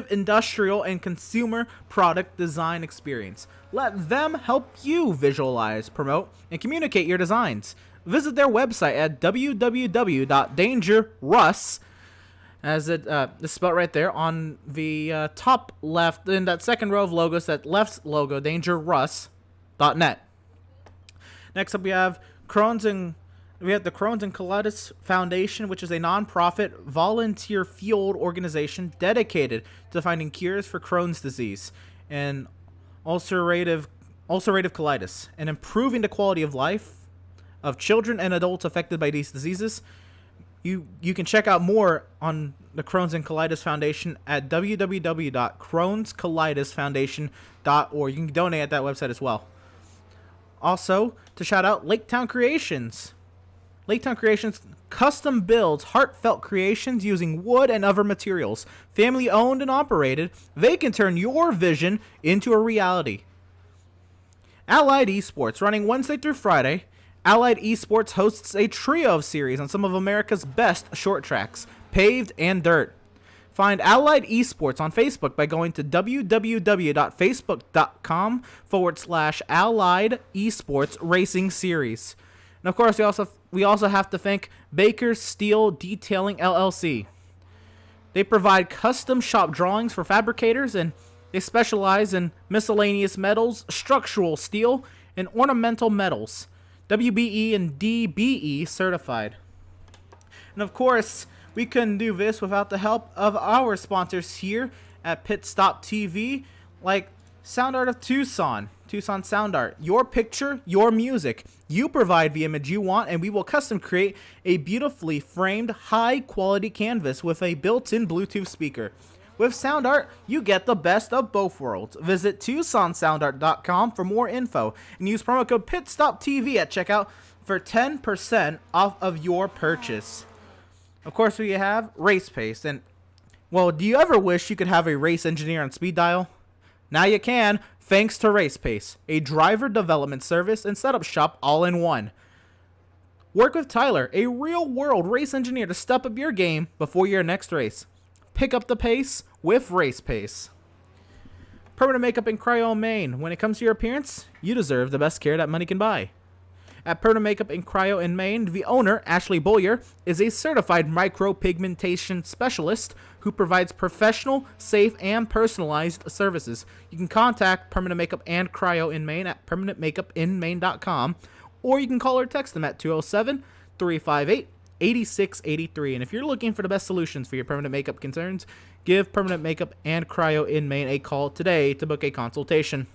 Speaker 3: industrial and consumer product design experience. Let them help you visualize, promote, and communicate your designs. Visit their website at www.dangerus, as it is spelled right there on the top left, in that second row of logos, that left logo, dangerus.net. Next up, we have the Crohn's and Colitis Foundation, which is a non-profit, volunteer-fueled organization dedicated to finding cures for Crohn's disease and ulcerative colitis, and improving the quality of life of children and adults affected by these diseases. You can check out more on the Crohn's and Colitis Foundation at www.crohnscolitisfoundation.org. You can donate at that website as well. Also, to shout out Laketown Creations. Laketown Creations custom builds heartfelt creations using wood and other materials. Family owned and operated, they can turn your vision into a reality. Allied Esports, running Wednesday through Friday. Allied Esports hosts a trio of series on some of America's best short tracks, paved and dirt. Find Allied Esports on Facebook by going to www.facebook.com/Allied Esports Racing Series. And of course, we also have to thank Baker Steel Detailing LLC. They provide custom shop drawings for fabricators, and they specialize in miscellaneous metals, structural steel, and ornamental metals. WBE and DBE certified. And of course, we couldn't do this without the help of our sponsors here at PitStop TV, like Sound Art of Tucson, Tucson Sound Art. Your picture, your music. You provide the image you want, and we will custom create a beautifully framed, high-quality canvas with a built-in Bluetooth speaker. With Sound Art, you get the best of both worlds. Visit TucsonSoundArt.com for more info and use promo code PitStopTV at checkout for 10% off of your purchase. Of course, we have Race Pace. And, well, do you ever wish you could have a race engineer on speed dial? Now you can, thanks to Race Pace, a driver development service and setup shop all in one. Work with Tyler, a real-world race engineer, to step up your game before your next race. Pick up the pace with Race Pace. Permanent Makeup in Cryo, Maine. When it comes to your appearance, you deserve the best care that money can buy. At Permanent Makeup in Cryo in Maine, the owner, Ashley Boyer, is a certified micropigmentation specialist who provides professional, safe, and personalized services. You can contact Permanent Makeup and Cryo in Maine at permanentmakeupinmaine.com, or you can call or text them at 207-358-8683. And if you're looking for the best solutions for your permanent makeup concerns, give Permanent Makeup and Cryo in Maine a call today to book a consultation.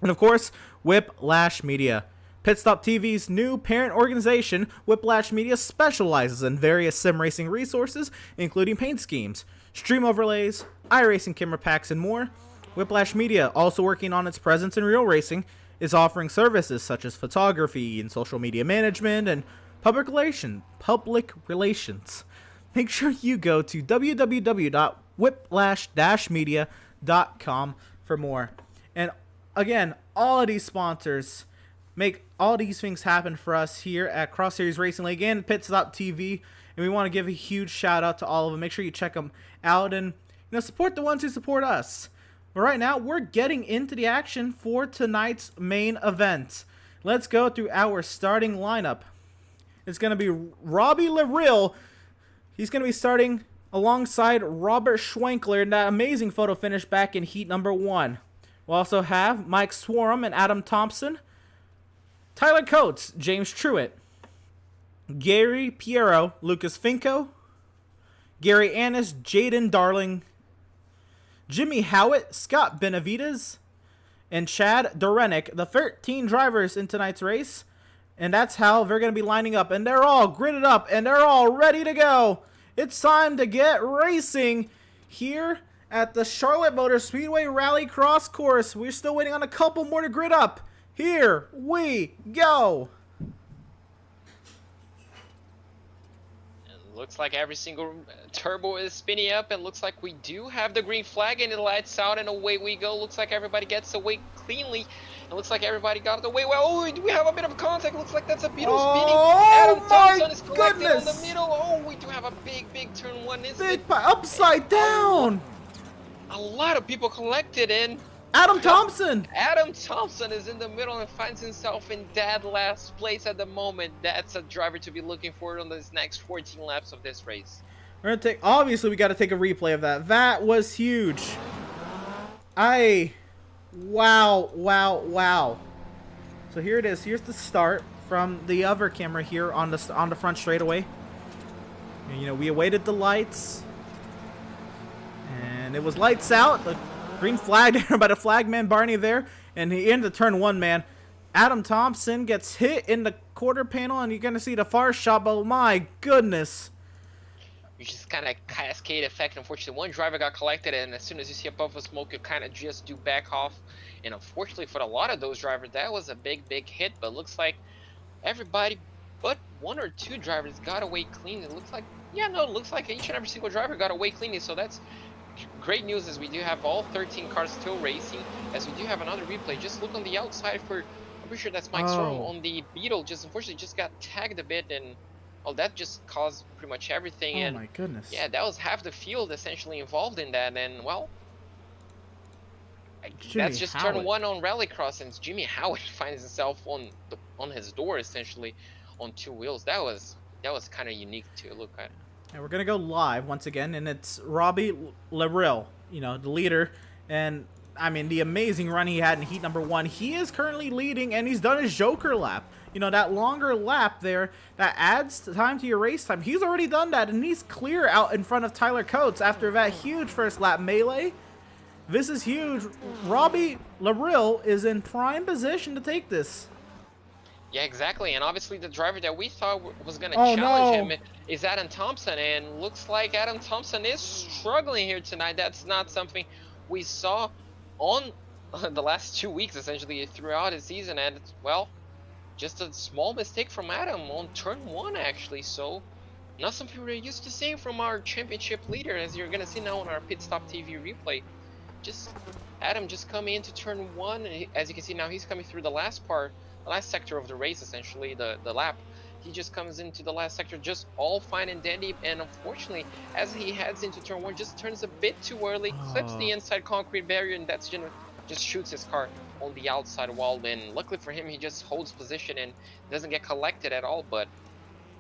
Speaker 3: And of course, Whiplash Media. PitStop TV's new parent organization, Whiplash Media, specializes in various sim racing resources, including paint schemes, stream overlays, iRacing camera packs, and more. Whiplash Media, also working on its presence in real racing, is offering services such as photography and social media management and public relations. Make sure you go to www.whiplash-media.com for more. And again, all of these sponsors make all these things happen for us here at Cross Series Racing League and PitStop TV, and we want to give a huge shout out to all of them. Make sure you check them out and support the ones who support us. But right now, we're getting into the action for tonight's main event. Let's go through our starting lineup. It's going to be Robbie LaRille. He's going to be starting alongside Robert Schwenkler in that amazing photo finish back in heat number 1. We'll also have Mike Swarham and Adam Thompson, Tyler Coates, James Truitt, Gary Piero, Lucas Finco, Gary Annis, Jaden Darling, Jimmy Howitt, Scott Benavides, and Chad Dorenick, the 13 drivers in tonight's race. And that's how they're going to be lining up. And they're all gridded up, and they're all ready to go. It's time to get racing here at the Charlotte Motor Speedway RallyCross course. We're still waiting on a couple more to grid up. Here we go.
Speaker 4: Looks like every single turbo is spinning up, and looks like we do have the green flag, and it lights out, and away we go. Looks like everybody gets away cleanly. It looks like everybody got away well. Oh, we have a bit of contact. Looks like that's a Beetle spinning. Adam Thompson is collected on the middle. Oh, we do have a big turn 1.
Speaker 3: Upside down.
Speaker 4: A lot of people collected in.
Speaker 3: Adam Thompson
Speaker 4: is in the middle and finds himself in dead last place at the moment. That's a driver to be looking for on these next 14 laps of this race.
Speaker 3: We're gonna take. Obviously, we got to take a replay of that. That was huge. Wow. So here it is. Here's the start from the other camera here on the front straightaway. And, we awaited the lights, and it was lights out. The green flag there by the flagman Barney there, and he into turn 1, man. Adam Thompson gets hit in the quarter panel, and you're gonna see the far shot, but my goodness.
Speaker 4: You just kind of cascade effect. Unfortunately, one driver got collected, and as soon as you see a puff of smoke, you kind of just do back off. And unfortunately for a lot of those drivers, that was a big hit. But looks like everybody but 1 or 2 drivers got away clean. It looks like, it looks like each and every single driver got away cleanly. So that's great news, as we do have all 13 cars still racing, as we do have another replay. Just look on the outside for, I'm pretty sure that's Mike Storm on the Beetle. Just unfortunately just got tagged a bit, and that just caused pretty much everything.
Speaker 3: Oh my goodness.
Speaker 4: Yeah, that was half the field essentially involved in that, and that's just turn 1 on RallyCross, and Jimmy Howard finds himself on his door essentially. on two wheels. That was kind of unique to look at.
Speaker 3: And we're gonna go live once again, and it's Robbie Larrill, you know, the leader, and I mean the amazing run he had in heat number 1. He is currently leading, and he's done his Joker lap. You know, that longer lap there that adds time to your race time. He's already done that, and he's clear out in front of Tyler Coates after that huge first lap melee. This is huge. Robbie Larrill is in prime position to take this.
Speaker 4: Yeah, exactly. And obviously the driver that we thought was going to challenge him is Adam Thompson. And looks like Adam Thompson is struggling here tonight. That's not something we saw on the last 2 weeks, essentially, throughout his season. And, well, just a small mistake from Adam on turn 1, actually. So, not something we're used to seeing from our championship leader, as you're going to see now on our PitStop TV replay. Just Adam just coming into turn 1. As you can see now, he's coming through the last sector of the race, essentially the lap. He just comes into the last sector just all fine and dandy, and unfortunately as he heads into turn 1 just turns a bit too early, clips the inside concrete barrier, and that's just shoots his car on the outside wall. And luckily for him, he just holds position and doesn't get collected at all. But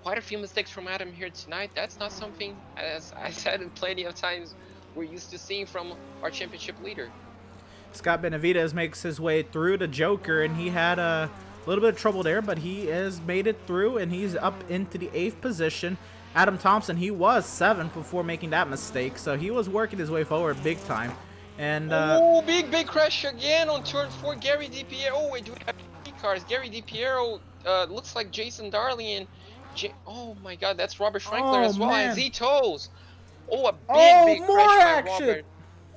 Speaker 4: quite a few mistakes from Adam here tonight. That's not something, as I said plenty of times, we're used to seeing from our championship leader.
Speaker 3: Scott Benavidez makes his way through the Joker, and he had a little bit of trouble there, but he has made it through, and he's up into the 8th position. Adam Thompson, he was 7th before making that mistake, so he was working his way forward big time. And
Speaker 4: big crash again on turn 4. Gary DiPiero. Oh wait, do we have 3 cars? Gary DiPiero, looks like Jason Darley, and oh my God, that's Robert Schrankler as well, and Z-Toes. Oh, a big crash by Robert.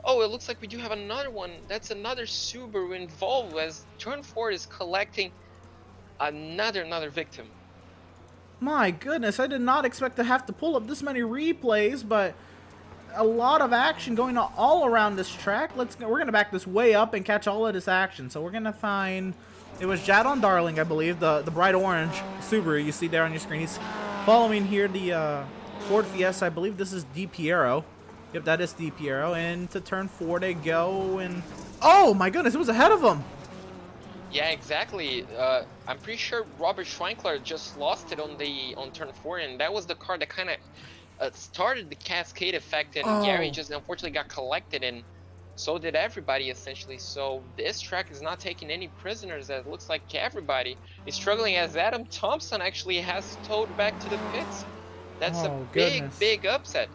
Speaker 4: Oh, it looks like we do have another one. That's another Subaru involved, as turn 4 is collecting another victim.
Speaker 3: My goodness, I did not expect to have to pull up this many replays, but a lot of action going on all around this track. We're gonna back this way up and catch all of this action. So we're gonna find, it was Jadon Darling, I believe, the bright orange Subaru you see there on your screen. He's following here the Ford Fiesta. I believe this is DiPiero. Yep, that is DiPiero. And to turn 4 they go, and oh my goodness, it was ahead of him.
Speaker 4: Yeah, exactly. I'm pretty sure Robert Schrankler just lost it on turn 4, and that was the car that kind of started the cascade effect, and Gary just unfortunately got collected, and so did everybody essentially. So this track is not taking any prisoners. It looks like everybody is struggling, as Adam Thompson actually has towed back to the pits. That's a big upset.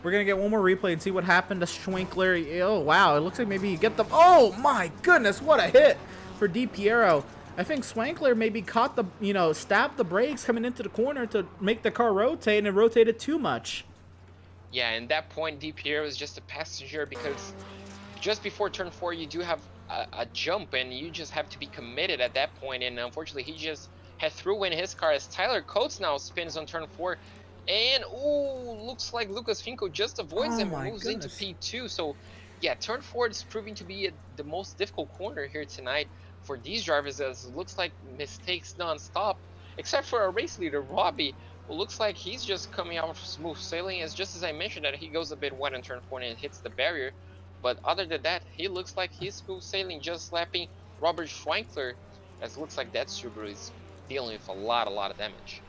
Speaker 3: We're going to get one more replay and see what happened to Schwankler. Oh, wow. It looks like maybe you get the... Oh, my goodness. What a hit for DiPiero. I think Schwankler maybe caught the, stabbed the brakes coming into the corner to make the car rotate, and it rotated too much.
Speaker 4: Yeah, and that point, DiPiero is just a passenger, because just before turn 4, you do have a jump, and you just have to be committed at that point. And unfortunately, he just had threw in his car, as Tyler Coates now spins on turn 4. And, looks like Lucas Finko just avoids him and moves into P2. So, yeah, turn 4 is proving to be the most difficult corner here tonight for these drivers, as it looks like mistakes non-stop, except for our race leader, Robbie, who looks like he's just coming out smooth sailing, as just as I mentioned that he goes a bit wide in turn 4 and hits the barrier. But other than that, he looks like he's smooth sailing, just slapping Robert Schwankler, as it looks like that Subaru is dealing with a lot of damage.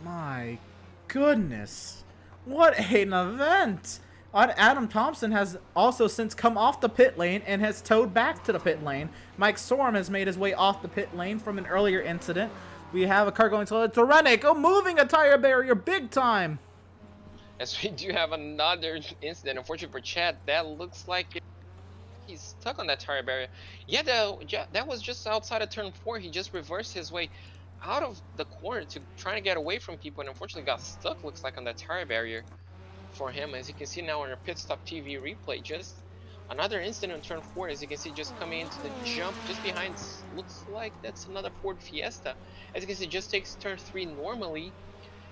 Speaker 3: My goodness, what an event! Adam Thompson has also since come off the pit lane and has towed back to the pit lane. Mike Sorum has made his way off the pit lane from an earlier incident. We have a car going to Rennick, moving a tire barrier big time.
Speaker 4: As we do have another incident, unfortunately for Chad, that looks like he's stuck on that tire barrier. Yeah, that was just outside of turn 4. He just reversed his way out of the corner to try to get away from people, and unfortunately got stuck, looks like, on that tire barrier for him. As you can see now on our PitStop TV replay, just another incident on turn 4, as you can see, just coming into the jump just behind, looks like that's another Ford Fiesta. As you can see, just takes turn 3 normally,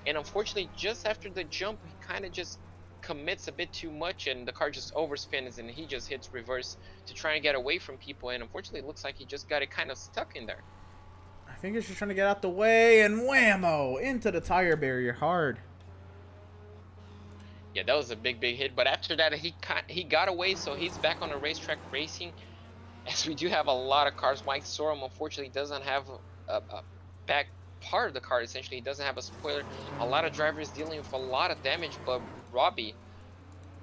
Speaker 4: and unfortunately just after the jump he kind of just commits a bit too much, and the car just overspins, and he just hits reverse to try and get away from people, and unfortunately it looks like he just got it kind of stuck in there.
Speaker 3: I think he's just trying to get out the way, and whammo, into the tire barrier hard.
Speaker 4: Yeah, that was a big hit, but after that he got away, so he's back on the racetrack racing, as we do have a lot of cars. Mike Sorum unfortunately doesn't have a back part of the car. Essentially, he doesn't have a spoiler. A lot of drivers dealing with a lot of damage, but Robbie,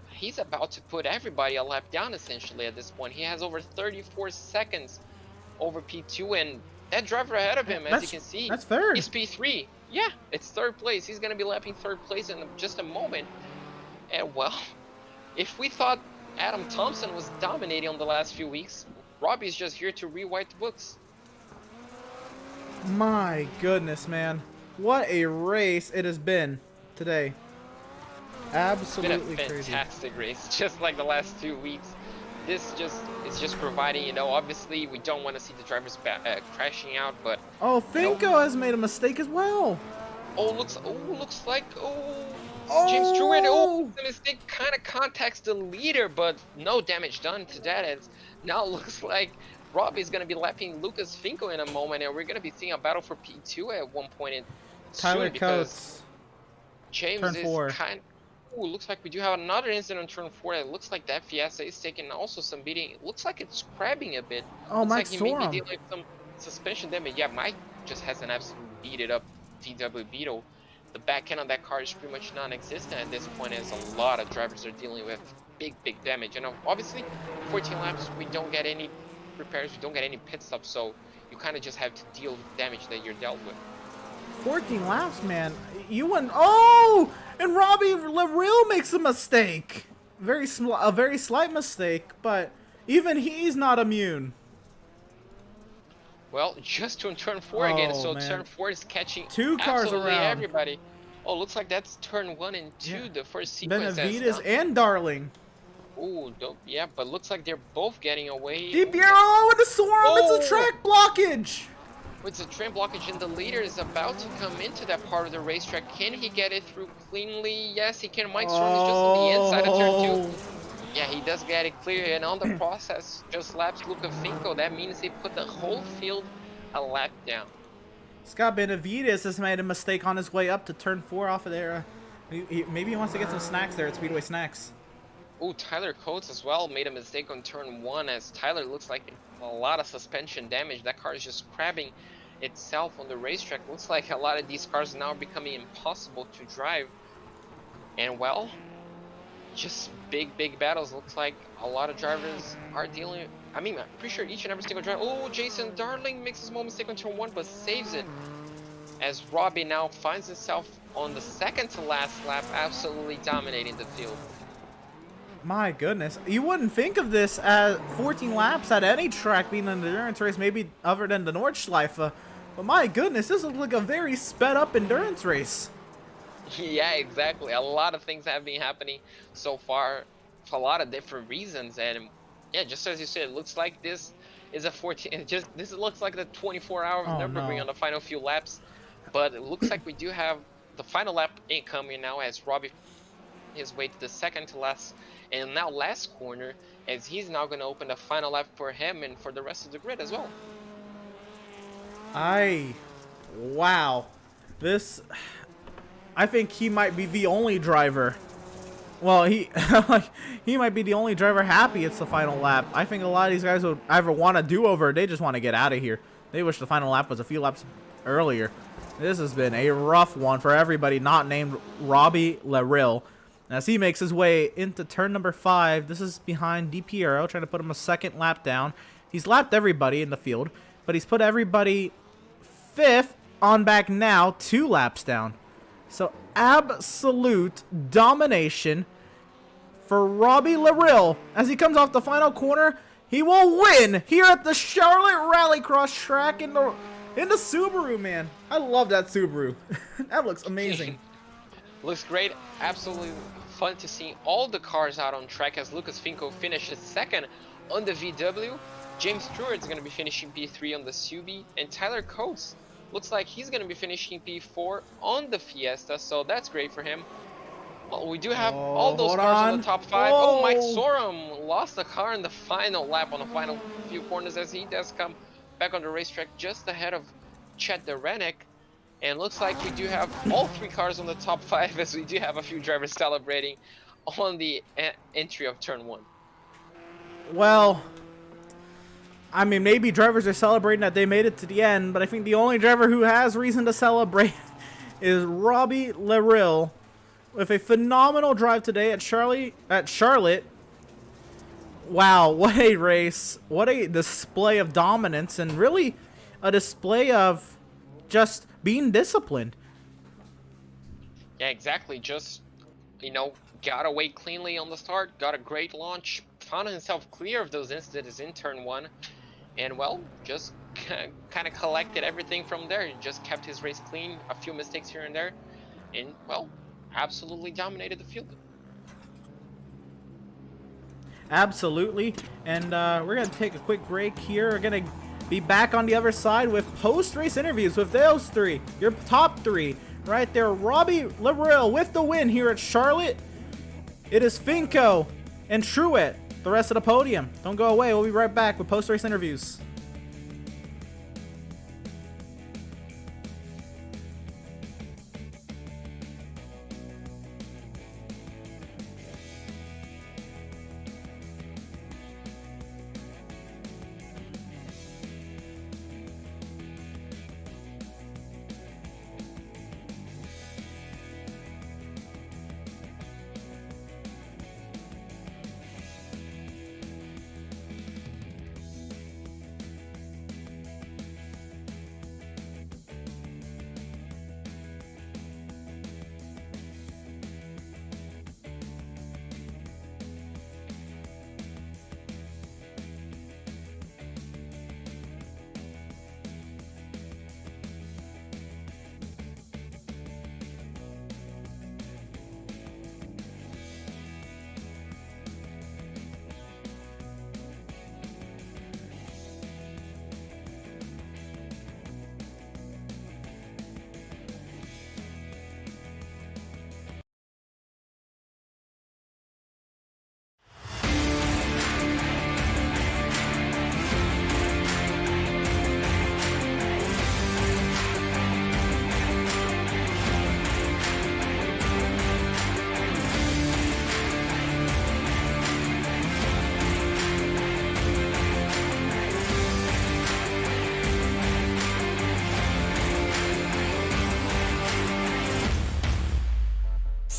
Speaker 4: he's about to put everybody a lap down essentially at this point. He has over 34 seconds over P2, and that driver ahead of him, as you can see,
Speaker 3: that's third.
Speaker 4: He's P3. Yeah, it's third place. He's going to be lapping third place in just a moment. And well, if we thought Adam Thompson was dominating on the last few weeks, Robbie's just here to rewrite the books.
Speaker 3: My goodness, man. What a race it has been today. Absolutely
Speaker 4: It's been a
Speaker 3: crazy.
Speaker 4: fantastic race, just like the last 2 weeks. This is just providing, you know, obviously we don't want to see the drivers crashing out, but
Speaker 3: Oh, Finko has made a mistake as well.
Speaker 4: looks like James Stewart,
Speaker 3: Oh!
Speaker 4: the mistake kind of contacts the leader, but no damage done to that. It's now looks like Robbie's going to be lapping Lucas Finko in a moment, and we're going to be seeing a battle for P2 at one point in
Speaker 3: Tyler
Speaker 4: soon, because
Speaker 3: Coates.
Speaker 4: James
Speaker 3: Turn
Speaker 4: is
Speaker 3: 4.
Speaker 4: kind. Ooh, looks like we do have another incident on turn 4. It looks like that Fiesta is taking also some beating. It looks like it's crabbing a bit.
Speaker 3: Oh,
Speaker 4: looks
Speaker 3: Mike
Speaker 4: like he may be
Speaker 3: Sorum.
Speaker 4: dealing with some suspension damage. Yeah, Mike just has an absolute beat it up VW Beetle. The back end of that car is pretty much non-existent at this point, as a lot of drivers are dealing with big damage. And obviously, 14 laps, we don't get any repairs, we don't get any pit stops, so you kind of just have to deal with damage that you're dealt with.
Speaker 3: 14 laps, man. You went. Oh! And Robbie LaRille makes a mistake. A very slight mistake, but even he's not immune.
Speaker 4: Well, just on turn 4 again,
Speaker 3: Oh,
Speaker 4: so
Speaker 3: man.
Speaker 4: turn 4 is catching
Speaker 3: Two cars
Speaker 4: absolutely
Speaker 3: around.
Speaker 4: everybody. Oh, looks like that's turn 1 and 2,
Speaker 3: Yeah.
Speaker 4: the first sequence.
Speaker 3: Benavides and Darling.
Speaker 4: Ooh, yeah, but looks like they're both getting away.
Speaker 3: DiPiero with the Sorum. It's
Speaker 4: Oh!
Speaker 3: a track blockage.
Speaker 4: With the train blockage, and the leader is about to come into that part of the racetrack. Can he get it through cleanly? Yes, he can. Mike Storm is just on the inside of turn 2. Yeah, he does get it clear, and on the process, just laps Luca Finko. That means he put the whole field a lap down.
Speaker 3: Scott Benavides has made a mistake on his way up to turn 4 off of there. Maybe he wants to get some snacks there at Speedway Snacks.
Speaker 4: Ooh, Tyler Coates as well made a mistake on turn 1, as Tyler looks like a lot of suspension damage. That car is just crabbing itself on the racetrack. Looks like a lot of these cars now are becoming impossible to drive. And well, just big battles. Looks like a lot of drivers are dealing. I mean, I'm pretty sure each and every single driver. Oh, Jason Darling makes a small mistake on turn 1, but saves it, as Robbie now finds himself on the second to last lap, absolutely dominating the field.
Speaker 3: My goodness. You wouldn't think of this as 14 laps at any track being an endurance race, maybe other than the Nordschleife. But my goodness, this looks like a very sped up endurance race.
Speaker 4: Yeah, exactly. A lot of things have been happening so far for a lot of different reasons. And yeah, just as you said, it looks like this is a 14. This looks like the 24-hour
Speaker 3: Oh,
Speaker 4: Nürburgring
Speaker 3: no.
Speaker 4: on the final few laps. But it looks like we do have the final lap incoming now, as Robbie his way to the second to last and now last corner, as he's now going to open the final lap for him and for the rest of the grid as well.
Speaker 3: Wow. This, I think he might be the only driver. Well, he might be the only driver happy it's the final lap. I think a lot of these guys would either want a do-over, they just want to get out of here. They wish the final lap was a few laps earlier. This has been a rough one for everybody not named Robbie LaRille. As he makes his way into turn number 5, this is behind DiPiero, trying to put him a second lap down. He's lapped everybody in the field, but he's put everybody 5th on back now, 2 laps down. So absolute domination for Robbie LaRille. As he comes off the final corner, he will win here at the Charlotte Rallycross track in the Subaru, man. I love that Subaru. That looks amazing.
Speaker 4: Looks great. Absolutely fun to see all the cars out on track, as Lucas Finko finishes second on the VW. James Stewart's going to be finishing P3 on the Subi, and Tyler Coates looks like he's going to be finishing P4 on the Fiesta, so that's great for him. Well, we do have all those cars in the top 5. Oh, Mike Sorum lost the car in the final lap on the final few corners, as he does come back on the racetrack just ahead of Chet Derenek. And looks like we do have all 3 cars on the top 5, as we do have a few drivers celebrating on the entry of turn 1.
Speaker 3: Well, I mean, maybe drivers are celebrating that they made it to the end, but I think the only driver who has reason to celebrate is Robbie Lerille with a phenomenal drive today at Charlotte. Wow, what a race. What a display of dominance, and really a display of just being disciplined.
Speaker 4: Yeah, exactly. Just, got away cleanly on the start, got a great launch, found himself clear of those incidents in turn one, and well, just kind of collected everything from there. He just kept his race clean, a few mistakes here and there, and well, absolutely dominated the field.
Speaker 3: Absolutely. And we're going to take a quick break here. We're going to be back on the other side with post-race interviews with those three, your top three right there. Robbie Lerille with the win here at Charlotte. It is Finko and Truett, the rest of the podium. Don't go away. We'll be right back with post-race interviews.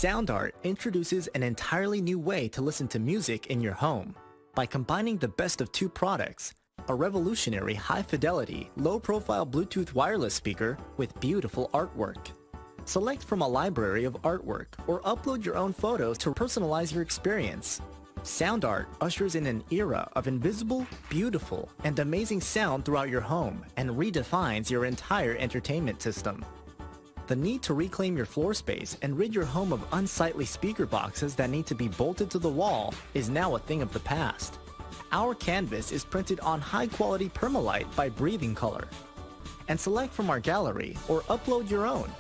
Speaker 5: Sound Art introduces an entirely new way to listen to music in your home by combining the best of two products, a revolutionary high-fidelity, low-profile Bluetooth wireless speaker with beautiful artwork. Select from a library of artwork or upload your own photos to personalize your experience. Sound Art ushers in an era of invisible, beautiful, and amazing sound throughout your home and redefines your entire entertainment system. The need to reclaim your floor space and rid your home of unsightly speaker boxes that need to be bolted to the wall is now a thing of the past. Our canvas is printed on high-quality permalite by Breathing Color. And select from our gallery or upload your own.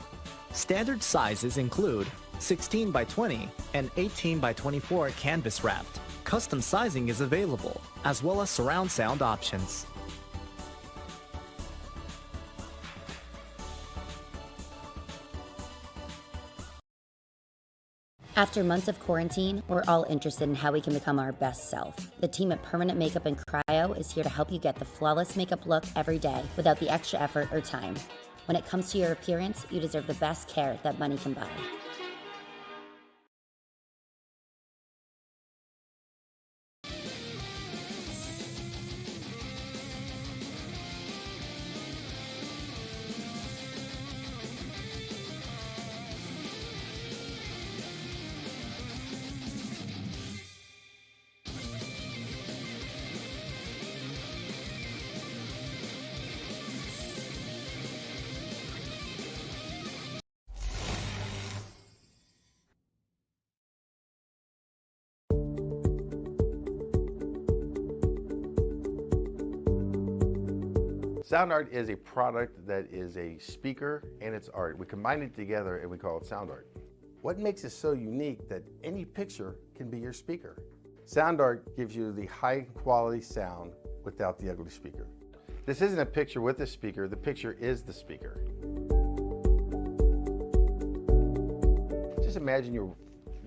Speaker 5: Standard sizes include 16 by 20 and 18 by 24 canvas wrapped. Custom sizing is available, as well as surround sound options.
Speaker 2: After months of quarantine, we're all interested in how we can become our best self. The team at Permanent Makeup and Cryo is here to help you get the flawless makeup look every day without the extra effort or time. When it comes to your appearance, you deserve the best care that money can buy.
Speaker 1: Sound Art is a product that is a speaker and it's art. We combine it together and we call it Sound Art. What makes it so unique that any picture can be your speaker? Sound Art gives you the high quality sound without the ugly speaker. This isn't a picture with a speaker, the picture is the speaker. Just imagine you're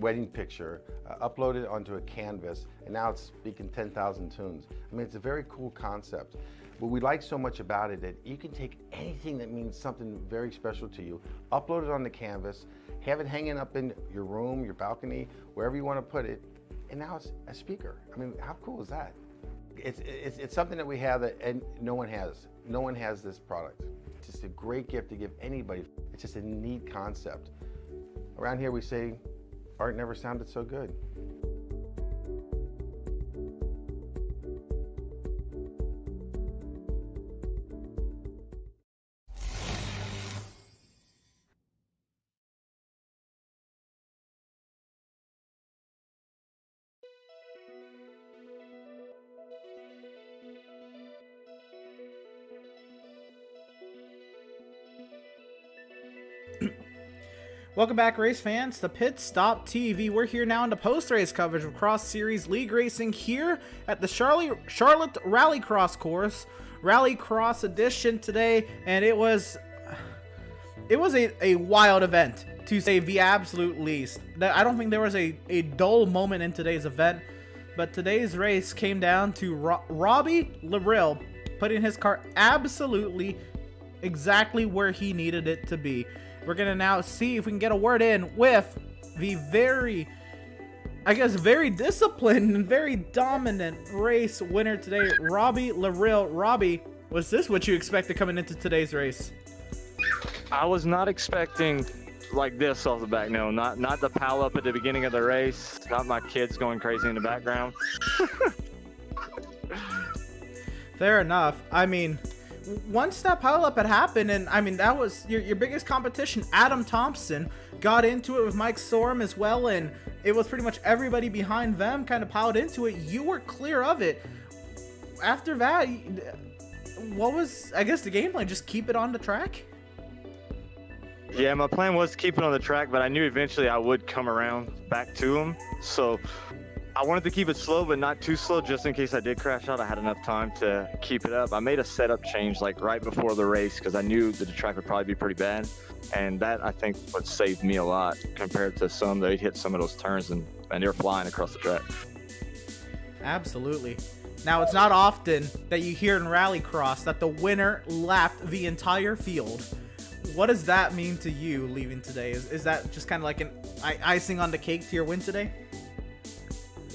Speaker 1: wedding picture, uploaded onto a canvas, and now it's speaking 10,000 tunes. I mean, it's a very cool concept. What we like so much about it that you can take anything that means something very special to you, upload it on the canvas, have it hanging up in your room, your balcony, wherever you want to put it, and now it's a speaker. I mean, how cool is that? It's something that we have that and no one has. No one has this product. It's just a great gift to give anybody. It's just a neat concept. Around here we say, art never sounded so good.
Speaker 3: Welcome back, race fans, to PitStop TV. We're here now in the post-race coverage of Cross Series League Racing here at the Charlotte RallyCross course, RallyCross edition today, and it was a wild event, to say the absolute least. I don't think there was a dull moment in today's event, but today's race came down to Robbie Larill putting his car absolutely exactly where he needed it to be. We're going to now see if we can get a word in with the very disciplined and very dominant race winner today, Robbie Larill. Robbie, was this what you expected coming into today's race?
Speaker 6: I was not expecting like this off the back. No, not the pile up at the beginning of the race, not my kids going crazy in the background.
Speaker 3: Fair enough. I mean, once that pileup had happened, and I mean, that was your biggest competition, Adam Thompson, got into it with Mike Sorum as well, and it was pretty much everybody behind them kind of piled into it. You were clear of it. After that, what was, I guess, the game plan? Just keep it on the track?
Speaker 6: Yeah, my plan was to keep it on the track, but I knew eventually I would come around back to him. So I wanted to keep it slow, but not too slow, just in case I did crash out. I had enough time to keep it up. I made a setup change like right before the race because I knew that the track would probably be pretty bad. And that, I think, would save me a lot compared to some that hit some of those turns and they're flying across the track.
Speaker 3: Absolutely. Now, it's not often that you hear in RallyCross that the winner lapped the entire field. What does that mean to you leaving today? Is that just kind of like an icing on the cake to your win today?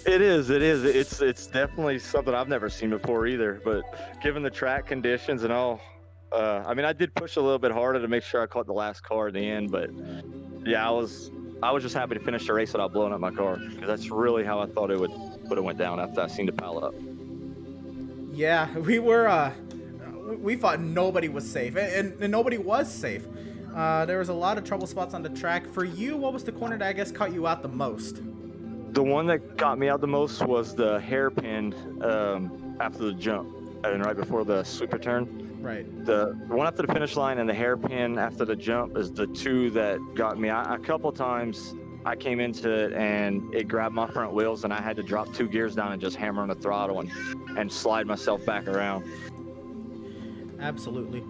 Speaker 6: It is. It's definitely something I've never seen before either. But given the track conditions and all, I mean, I did push a little bit harder to make sure I caught the last car at the end. But yeah, I was just happy to finish the race without blowing up my car, because that's really how I thought it would have went down after I seen the pile up.
Speaker 3: Yeah, we thought nobody was safe, and nobody was safe. There was a lot of trouble spots on the track. For you, what was the corner that I guess caught you out the most?
Speaker 6: The one that got me out the most was the hairpin after the jump and right before the sweeper turn.
Speaker 3: Right.
Speaker 6: The one after the finish line and the hairpin after the jump is the two that got me. A couple times I came into it and it grabbed my front wheels and I had to drop 2 gears down and just hammer on the throttle and slide myself back around.
Speaker 3: Absolutely.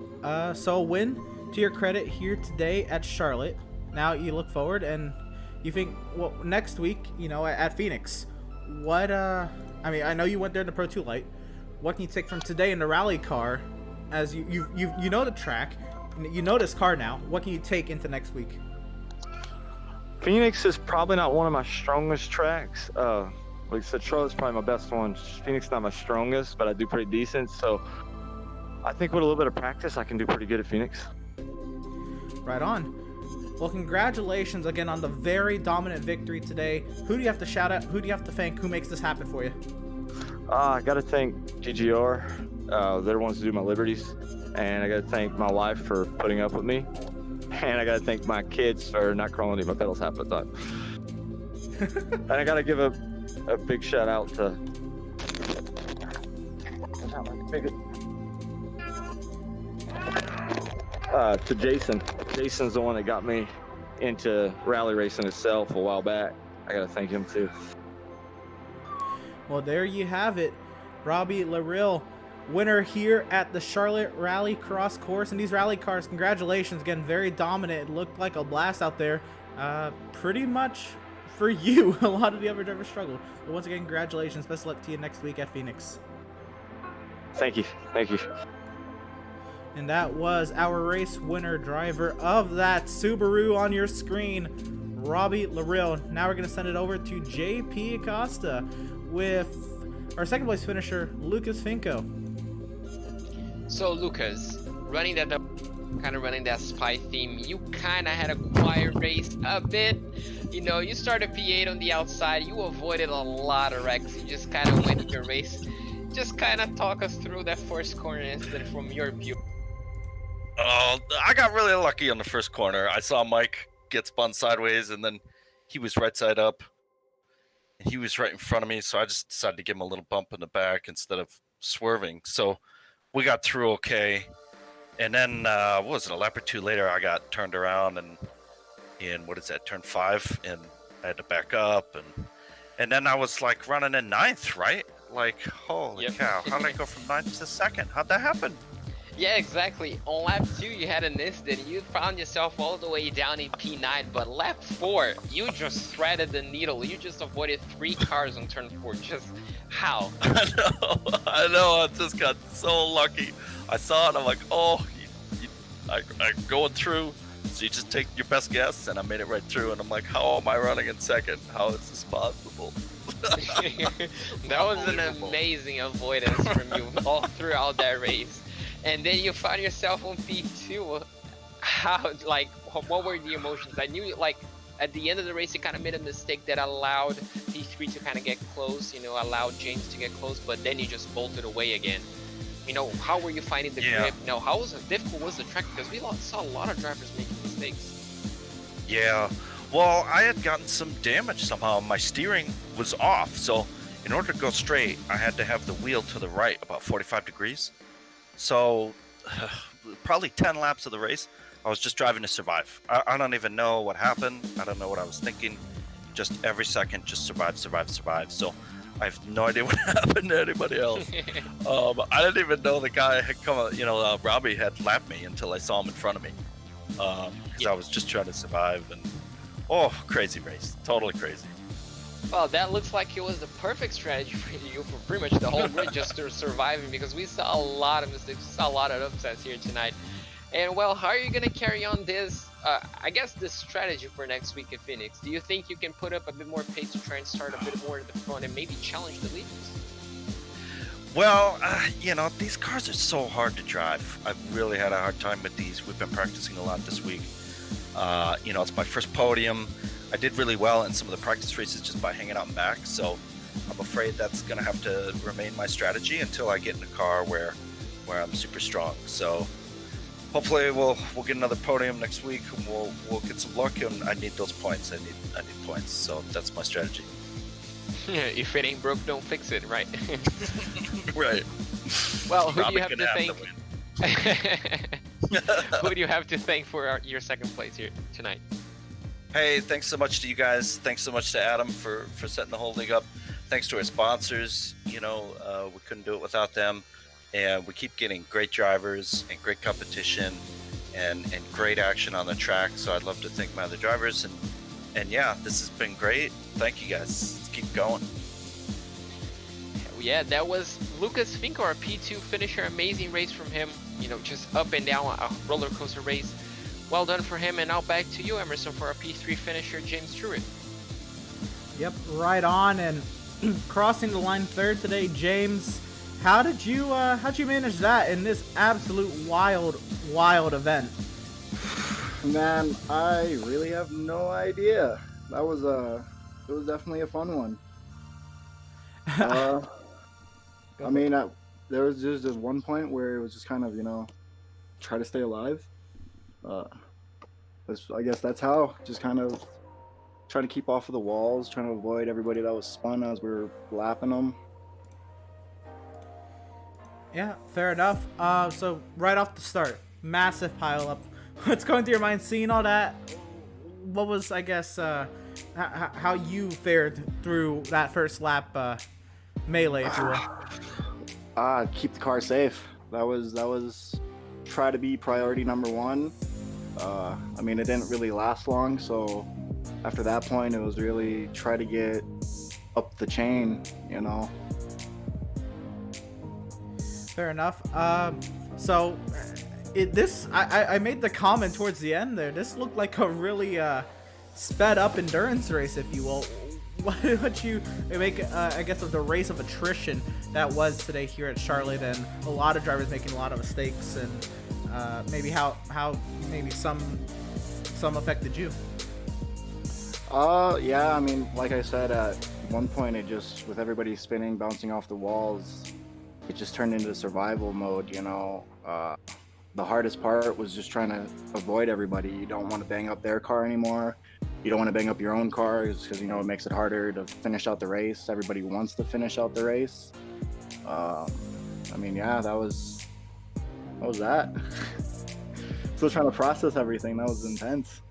Speaker 3: So a win to your credit here today at Charlotte. Now you look forward and you think, well, next week, you know, at Phoenix, what, I mean, I know you went there in the Pro 2 Light. What can you take from today in the rally car, as you know the track, you know this car now? What can you take into next week?
Speaker 6: Phoenix is probably not one of my strongest tracks. Like I said, Charlotte's probably my best one. Phoenix not my strongest, but I do pretty decent. So I think with a little bit of practice, I can do pretty good at Phoenix.
Speaker 3: Right on. Well, congratulations again on the very dominant victory today. Who do you have to shout out? Who do you have to thank? Who makes this happen for you?
Speaker 6: I got to thank GGR. They're the ones who do my liberties. And I got to thank my wife for putting up with me. And I got to thank my kids for not crawling into my pedals half the time. And I got to give a big shout out to Jason. Jason's the one that got me into rally racing itself a while back. I got to thank him too.
Speaker 3: Well, there you have it. Robbie Larill, winner here at the Charlotte RallyCross course. And these rally cars, congratulations again, very dominant. It looked like a blast out there. Pretty much for you. A lot of the other drivers struggled. But once again, congratulations. Best of luck to you next week at Phoenix.
Speaker 6: Thank you. Thank you.
Speaker 3: And that was our race winner driver of that Subaru on your screen, Robbie Larrill. Now we're going to send it over to JP Acosta with our second place finisher, Lucas Finko.
Speaker 4: So Lucas, running that spy theme, you kind of had a quiet race a bit. You know, you started P8 on the outside, you avoided a lot of wrecks, you just kind of went your race. Just kind of talk us through that first corner incident from your view.
Speaker 7: I got really lucky on the first corner. I saw Mike get spun sideways, and then he was right side up. He was right in front of me, so I just decided to give him a little bump in the back instead of swerving. So we got through okay. And then, what was it, a lap or two later, I got turned around and in, what is that, turn 5, and I had to back up. And then I was like running in 9th, right? Like, holy cow, how did I go from 9th to 2nd? How'd that happen?
Speaker 4: Yeah, exactly. On lap 2, you had an incident. You found yourself all the way down in P9, but lap 4, you just threaded the needle. You just avoided 3 cars on turn 4. Just how?
Speaker 7: I know. I just got so lucky. I saw it. I'm like, oh, I'm going through. So you just take your best guess, and I made it right through. And I'm like, how am I running in 2nd? How is this possible?
Speaker 4: That was an amazing avoidance from you all throughout that race. And then you found yourself on P2. How, like, what were the emotions? I knew, like, at the end of the race, you kind of made a mistake that allowed P3 to kind of get close, you know, allowed James to get close, but then you just bolted away again. You know, how were you finding the grip? You know, how difficult was the track? Because we saw a lot of drivers making mistakes.
Speaker 7: Yeah. Well, I had gotten some damage somehow. My steering was off, so in order to go straight, I had to have the wheel to the right about 45 degrees. So probably 10 laps of the race, I was just driving to survive. I don't even know what happened. I don't know what I was thinking. Just every second, just survive. So I have no idea what happened to anybody else. I didn't even know the guy had come, Robbie had lapped me until I saw him in front of me. Because I was just trying to survive. And crazy race. Totally crazy.
Speaker 4: Well, that looks like it was the perfect strategy for you for pretty much the whole grid, just to surviving, because we saw a lot of mistakes, we saw a lot of upsets here tonight. And well, how are you going to carry on this, I guess, this strategy for next week at Phoenix? Do you think you can put up a bit more pace to try and start a bit more in the front and maybe challenge the leaders?
Speaker 7: Well, these cars are so hard to drive. I've really had a hard time with these. We've been practicing a lot this week. It's my first podium. I did really well in some of the practice races just by hanging out in back, so I'm afraid that's going to have to remain my strategy until I get in a car where I'm super strong. So hopefully we'll get another podium next week, and we'll get some luck. And I need those points. I need points. So that's my strategy.
Speaker 4: If it ain't broke, don't fix it, right?
Speaker 7: Right.
Speaker 4: Well, who do you have to thank? Who do you have to thank for your second place here tonight?
Speaker 7: Hey, thanks so much to you guys. Thanks so much to Adam for setting the whole thing up. Thanks to our sponsors. We couldn't do it without them. And we keep getting great drivers and great competition and great action on the track. So I'd love to thank my other drivers. And yeah, this has been great. Thank you guys. Let's keep going.
Speaker 4: Yeah, that was Lucas Finko, our P2 finisher. Amazing race from him. Just up and down, a roller coaster race. Well done for him. And now back to you, Emerson, for our P3 finisher, James Truitt.
Speaker 3: Yep, right on. And crossing the line third today, James. How'd you manage that in this absolute wild event?
Speaker 8: Man, I really have no idea. It was definitely a fun one. There was just this one point where it was just kind of, try to stay alive. I guess that's how, just kind of trying to keep off of the walls, trying to avoid everybody that was spun as we were lapping them.
Speaker 3: Yeah, fair enough. So right off the start, massive pileup. What's going through your mind seeing all that? What was, I guess, how you fared through that first lap melee, if you will?
Speaker 8: Keep the car safe. That was try to be priority number one. It didn't really last long, so after that point, it was really try to get up the chain, you know.
Speaker 3: Fair enough. So I made the comment towards the end there. This looked like a really sped up endurance race, if you will. What you make, I guess, of the race of attrition that was today here at Charlotte, and a lot of drivers making a lot of mistakes, and maybe how maybe some affected you.
Speaker 8: Yeah, I mean, like I said, at one point it just, with everybody spinning, bouncing off the walls, it just turned into survival mode, you know. The hardest part was just trying to avoid everybody. You don't want to bang up their car anymore. You don't want to bang up your own car because, you know, it makes it harder to finish out the race. Everybody wants to finish out the race. I mean, yeah, that was that. Still trying to process everything. That was intense.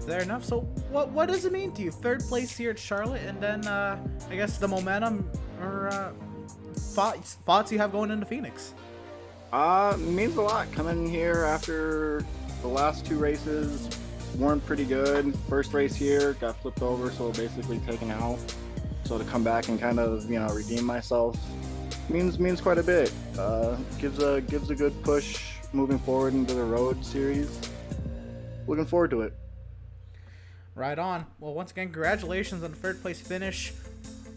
Speaker 3: Fair enough. So what does it mean to you? Third place here at Charlotte, and then I guess the momentum or thoughts you have going into Phoenix.
Speaker 8: It means a lot. Coming here after the last two races weren't pretty good. First race here got flipped over, so basically taken out. So to come back and kind of, you know, redeem myself means quite a bit. Gives a good push moving forward into the road series. Looking forward to it.
Speaker 3: Right on. Well, once again, congratulations on the third place finish.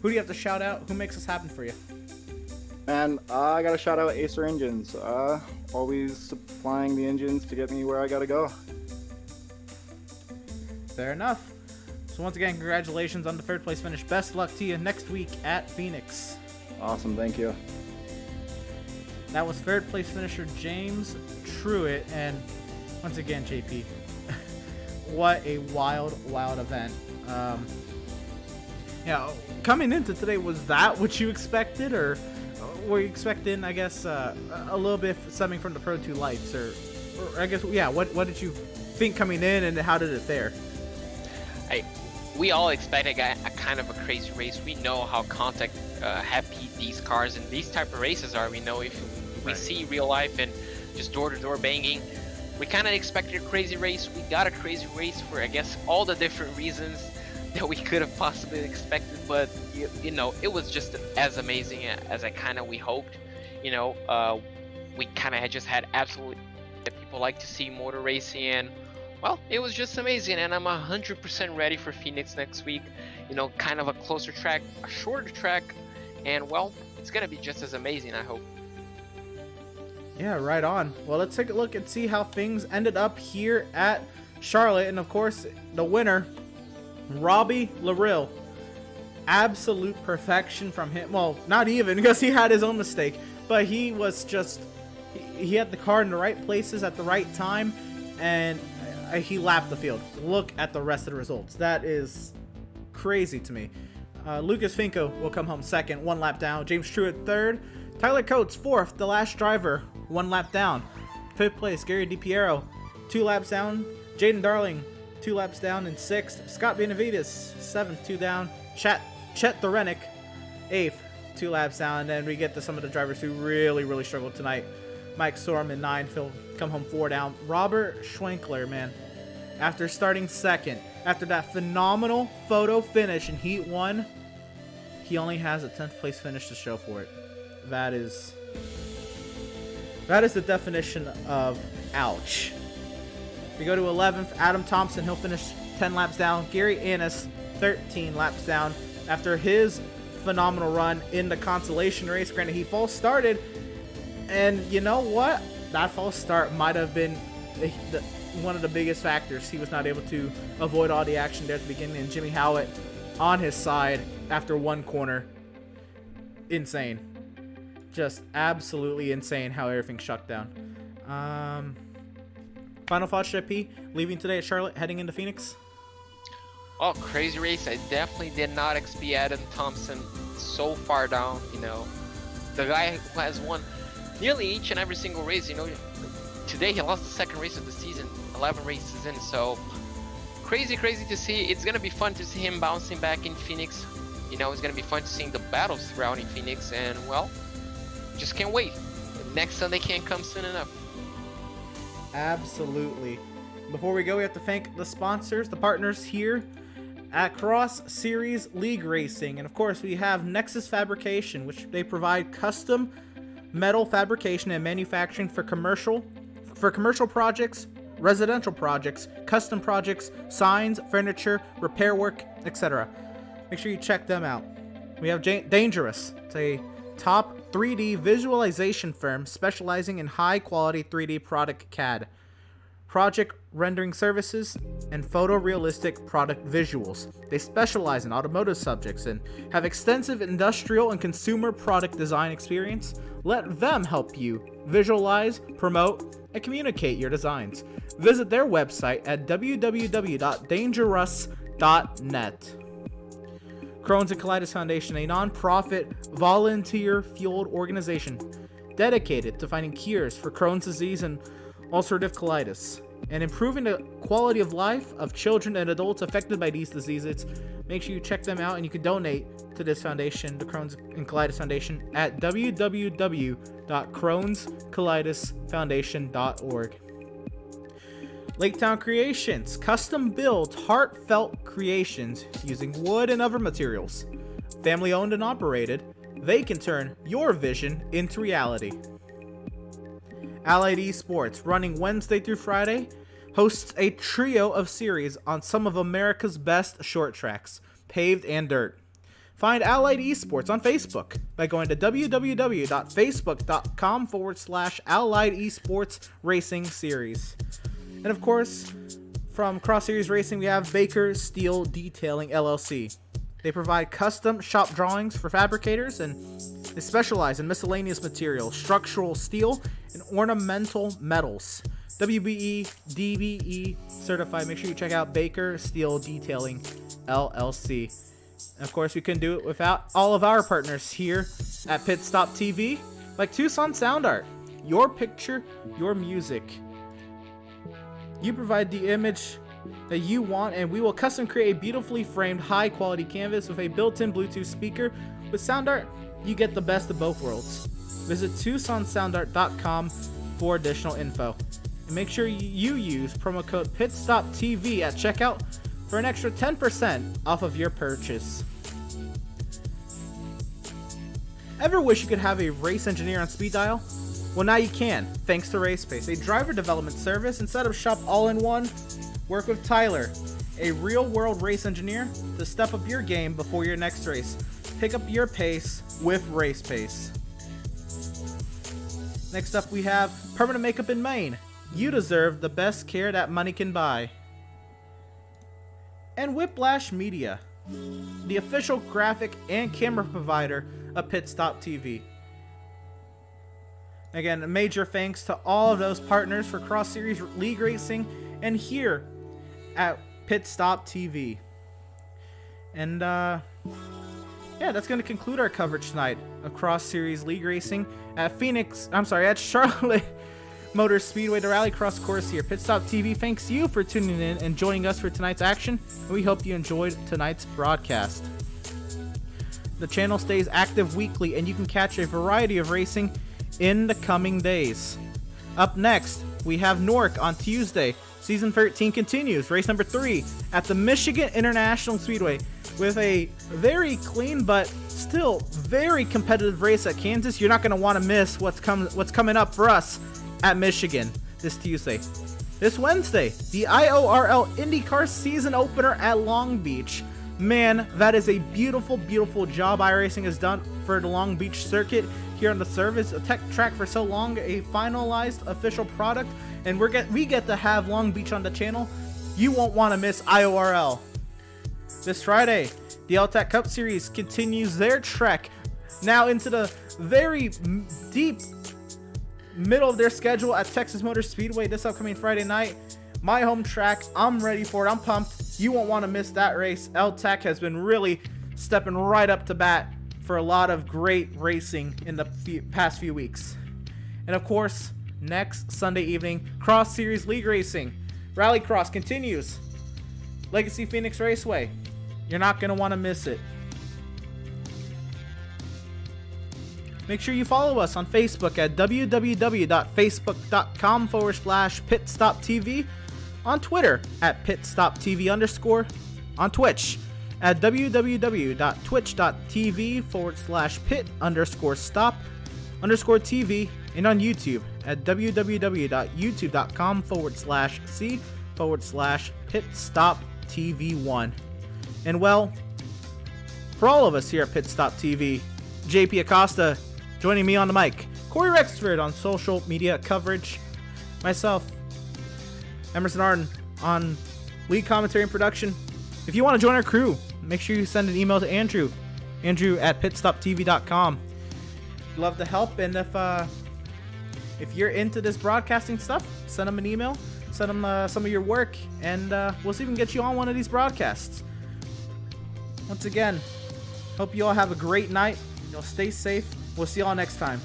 Speaker 3: Who do you have to shout out? Who makes this happen for you?
Speaker 8: And I gotta shout out Acer Engines. Always supplying the engines to get me where I gotta go.
Speaker 3: Fair enough. So once again, congratulations on the third place finish. Best luck to you next week at Phoenix.
Speaker 8: Awesome, thank you.
Speaker 3: That was third place finisher James Truitt, and once again, JP, what a wild event. Yeah, coming into today, was that what you expected, or were you expecting, I guess, a little bit stemming from the Pro 2 lights, or I guess, yeah, what did you think coming in, and how did it fare?
Speaker 4: We all expected a kind of a crazy race. We know how contact happy these cars and these type of races are. We know if we see real life and just door-to-door banging, we kind of expected a crazy race. We got a crazy race for, I guess, all the different reasons that we could have possibly expected, but you know, it was just as amazing as we hoped. You know, we kind of just had absolutely that people like to see motor racing, and well, it was just amazing, and I'm 100% ready for Phoenix next week. You know, kind of a closer track, a shorter track, and well, it's gonna be just as amazing, I hope.
Speaker 3: Yeah, right on. Well, let's take a look and see how things ended up here at Charlotte, and of course, the winner, Robbie Larill. Absolute perfection from him. Well, not even, because he had his own mistake, but he was just, he had the car in the right places at the right time, and he lapped the field. Look at the rest of the results. That is crazy to me. Lucas Finko will come home second, 1 lap down. James Truitt third. Tyler Coates fourth, the last driver, 1 lap down. Fifth place, Gary DiPiero, 2 laps down. Jaden Darling, 2 laps down in 6th. Scott Benavides, 7th, 2 down. Chet Thorenik, 8th, 2 laps down. And then we get to some of the drivers who really struggled tonight. Mike Sorm in 9th, he'll come home 4 down. Robert Schwenkler, man, after starting 2nd, after that phenomenal photo finish in Heat 1, he only has a 10th place finish to show for it. That is the definition of ouch. We go to 11th, Adam Thompson, he'll finish 10 laps down. Gary Annis, 13 laps down after his phenomenal run in the consolation race. Granted, he false started, and you know what? That false start might have been one of the biggest factors. He was not able to avoid all the action there at the beginning, and Jimmy Howlett on his side after 1 corner. Insane. Just absolutely insane how everything shut down. Final thoughts, JP, leaving today at Charlotte, heading into Phoenix?
Speaker 4: Oh, crazy race. I definitely did not expect Adam Thompson so far down. You know, the guy who has won nearly each and every single race. You know, today he lost the 2nd race of the season, 11 races in. So crazy to see. It's gonna be fun to see him bouncing back in Phoenix. You know, it's gonna be fun to see the battles throughout in Phoenix, and well, just can't wait. Next Sunday can't come soon enough.
Speaker 3: Absolutely. Before we go, we have to thank the sponsors, the partners here at Cross Series League Racing. And of course, we have Nexus Fabrication, which they provide custom metal fabrication and manufacturing for commercial projects, residential projects, custom projects, signs, furniture, repair work, etc. Make sure you check them out. We have Dangerous. It's a top 3D visualization firm specializing in high quality 3D product CAD, project rendering services, and photorealistic product visuals. They specialize in automotive subjects and have extensive industrial and consumer product design experience. Let them help you visualize, promote, and communicate your designs. Visit their website at www.dangerous.net. Crohn's and Colitis Foundation, a non-profit, volunteer-fueled organization dedicated to finding cures for Crohn's disease and ulcerative colitis, and improving the quality of life of children and adults affected by these diseases. Make sure you check them out, and you can donate to this foundation, the Crohn's and Colitis Foundation, at www.crohnscolitisfoundation.org. Laketown Creations, custom built, heartfelt creations using wood and other materials. Family owned and operated, they can turn your vision into reality. Allied Esports, running Wednesday through Friday, hosts a trio of series on some of America's best short tracks, paved and dirt. Find Allied Esports on Facebook by going to www.facebook.com/Allied Esports Racing Series. And of course, from Cross Series Racing, we have Baker Steel Detailing LLC. They provide custom shop drawings for fabricators, and they specialize in miscellaneous materials, structural steel, and ornamental metals. WBE, DBE certified. Make sure you check out Baker Steel Detailing LLC. And of course, we couldn't do it without all of our partners here at PitStop TV, like Tucson Sound Art. Your picture, your music. You provide the image that you want, and we will custom create a beautifully framed, high-quality canvas with a built-in Bluetooth speaker. With Sound Art, you get the best of both worlds. Visit TucsonSoundArt.com for additional info. And make sure you use promo code PitStopTV at checkout for an extra 10% off of your purchase. Ever wish you could have a race engineer on speed dial? Well, now you can, thanks to RacePace, a driver development service and setup shop all-in-one. Work with Tyler, a real-world race engineer, to step up your game before your next race. Pick up your pace with RacePace. Next up, we have Permanent Makeup in Maine. You deserve the best care that money can buy. And Whiplash Media, the official graphic and camera provider of PitStop TV. Again, a major thanks to all of those partners for Cross Series League Racing and here at PitStop TV. And yeah, that's going to conclude our coverage tonight of Cross Series League Racing at Charlotte Motor Speedway, the RallyCross course here. PitStop TV thanks you for tuning in and joining us for tonight's action, and we hope you enjoyed tonight's broadcast. The channel stays active weekly, and you can catch a variety of racing in the coming days. Up next, we have Newark on Tuesday. Season 13 continues, race number 3 at the Michigan International Speedway, with a very clean but still very competitive race at Kansas. You're not going to want to miss what's coming up for us at Michigan this Tuesday. This Wednesday, the IORL IndyCar season opener at Long Beach. Man, that is a beautiful, beautiful job iRacing has done for the Long Beach circuit here on the service. A tech track for so long, a finalized official product, and we get to have Long Beach on the channel. You won't want to miss IORL. This Friday, the LTAC Cup Series continues their trek now into the very deep middle of their schedule at Texas Motor Speedway this upcoming Friday night. My home track, I'm ready for it. I'm pumped. You won't want to miss that race. LTAC has been really stepping right up to bat for a lot of great racing in the past few weeks. And of course, next Sunday evening, Cross Series League Racing. RallyCross continues. Legacy Phoenix Raceway. You're not going to want to miss it. Make sure you follow us on Facebook at www.facebook.com/PitStopTV. on Twitter at PitStop TV _ on Twitch at www.twitch.tv/pit_stop_TV, and on YouTube at www.youtube.com/c/PitStop TV1. And well, for all of us here at PitStop TV, JP Acosta joining me on the mic, Corey Rexford on social media coverage, myself, Emerson Arden on lead commentary and production. If you want to join our crew, make sure you send an email to Andrew at pitstoptv.com. Love to help, and if you're into this broadcasting stuff, send them an email, send them some of your work, and we'll see if we can get you on one of these broadcasts. Once again, hope you all have a great night. You'll stay safe. We'll see y'all next time.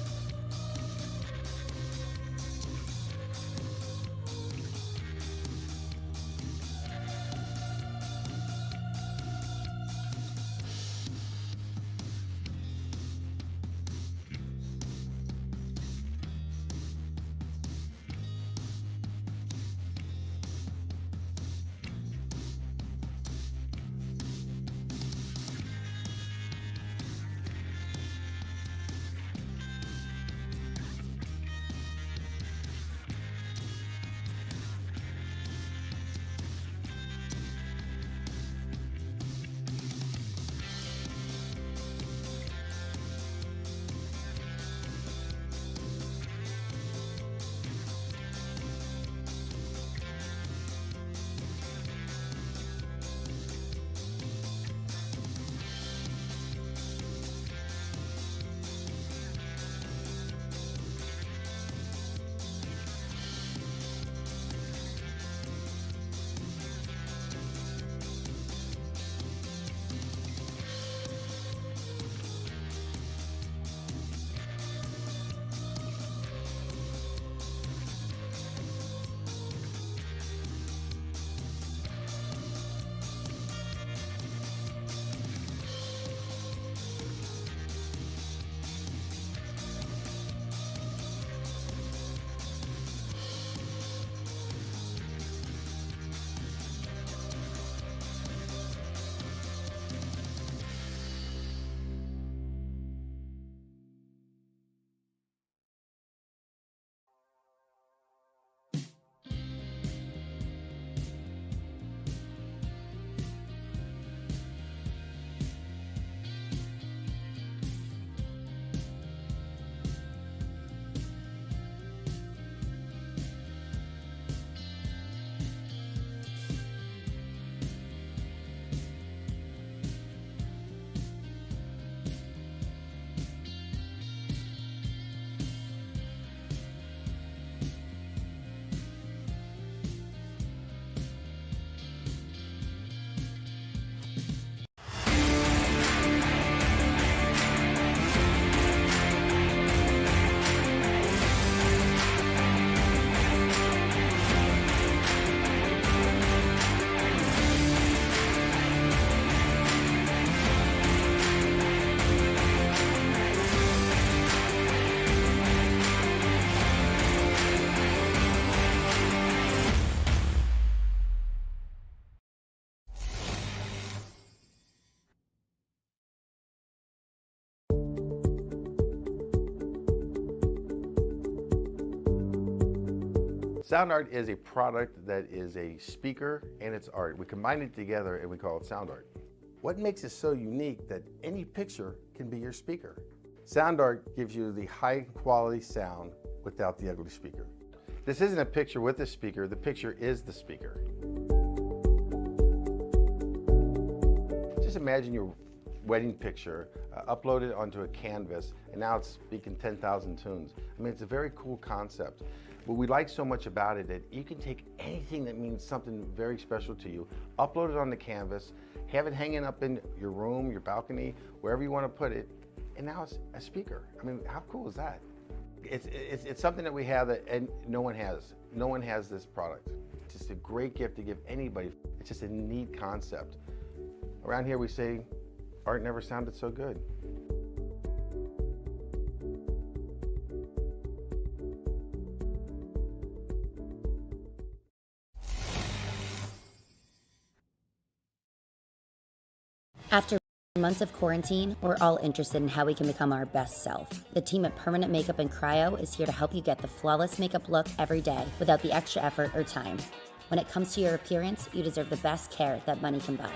Speaker 1: Sound art is a product that is a speaker and it's art. We combine it together and we call it sound art. What makes it so unique that any picture can be your speaker? Sound art gives you the high quality sound without the ugly speaker. This isn't a picture with a speaker, the picture is the speaker. Just imagine your wedding picture uploaded onto a canvas and now it's speaking 10,000 tunes. I mean, it's a very cool concept. What we like so much about it that you can take anything that means something very special to you, upload it on the canvas, have it hanging up in your room, your balcony, wherever you want to put it, and now it's a speaker. I mean, how cool is that? It's something that we have that and no one has. No one has this product. It's just a great gift to give anybody. It's just a neat concept. Around here we say, art never sounded so good.
Speaker 2: After months of quarantine, we're all interested in how we can become our best self. The team at Permanent Makeup and Cryo is here to help you get the flawless makeup look every day without the extra effort or time. When it comes to your appearance, you deserve the best care that money can buy.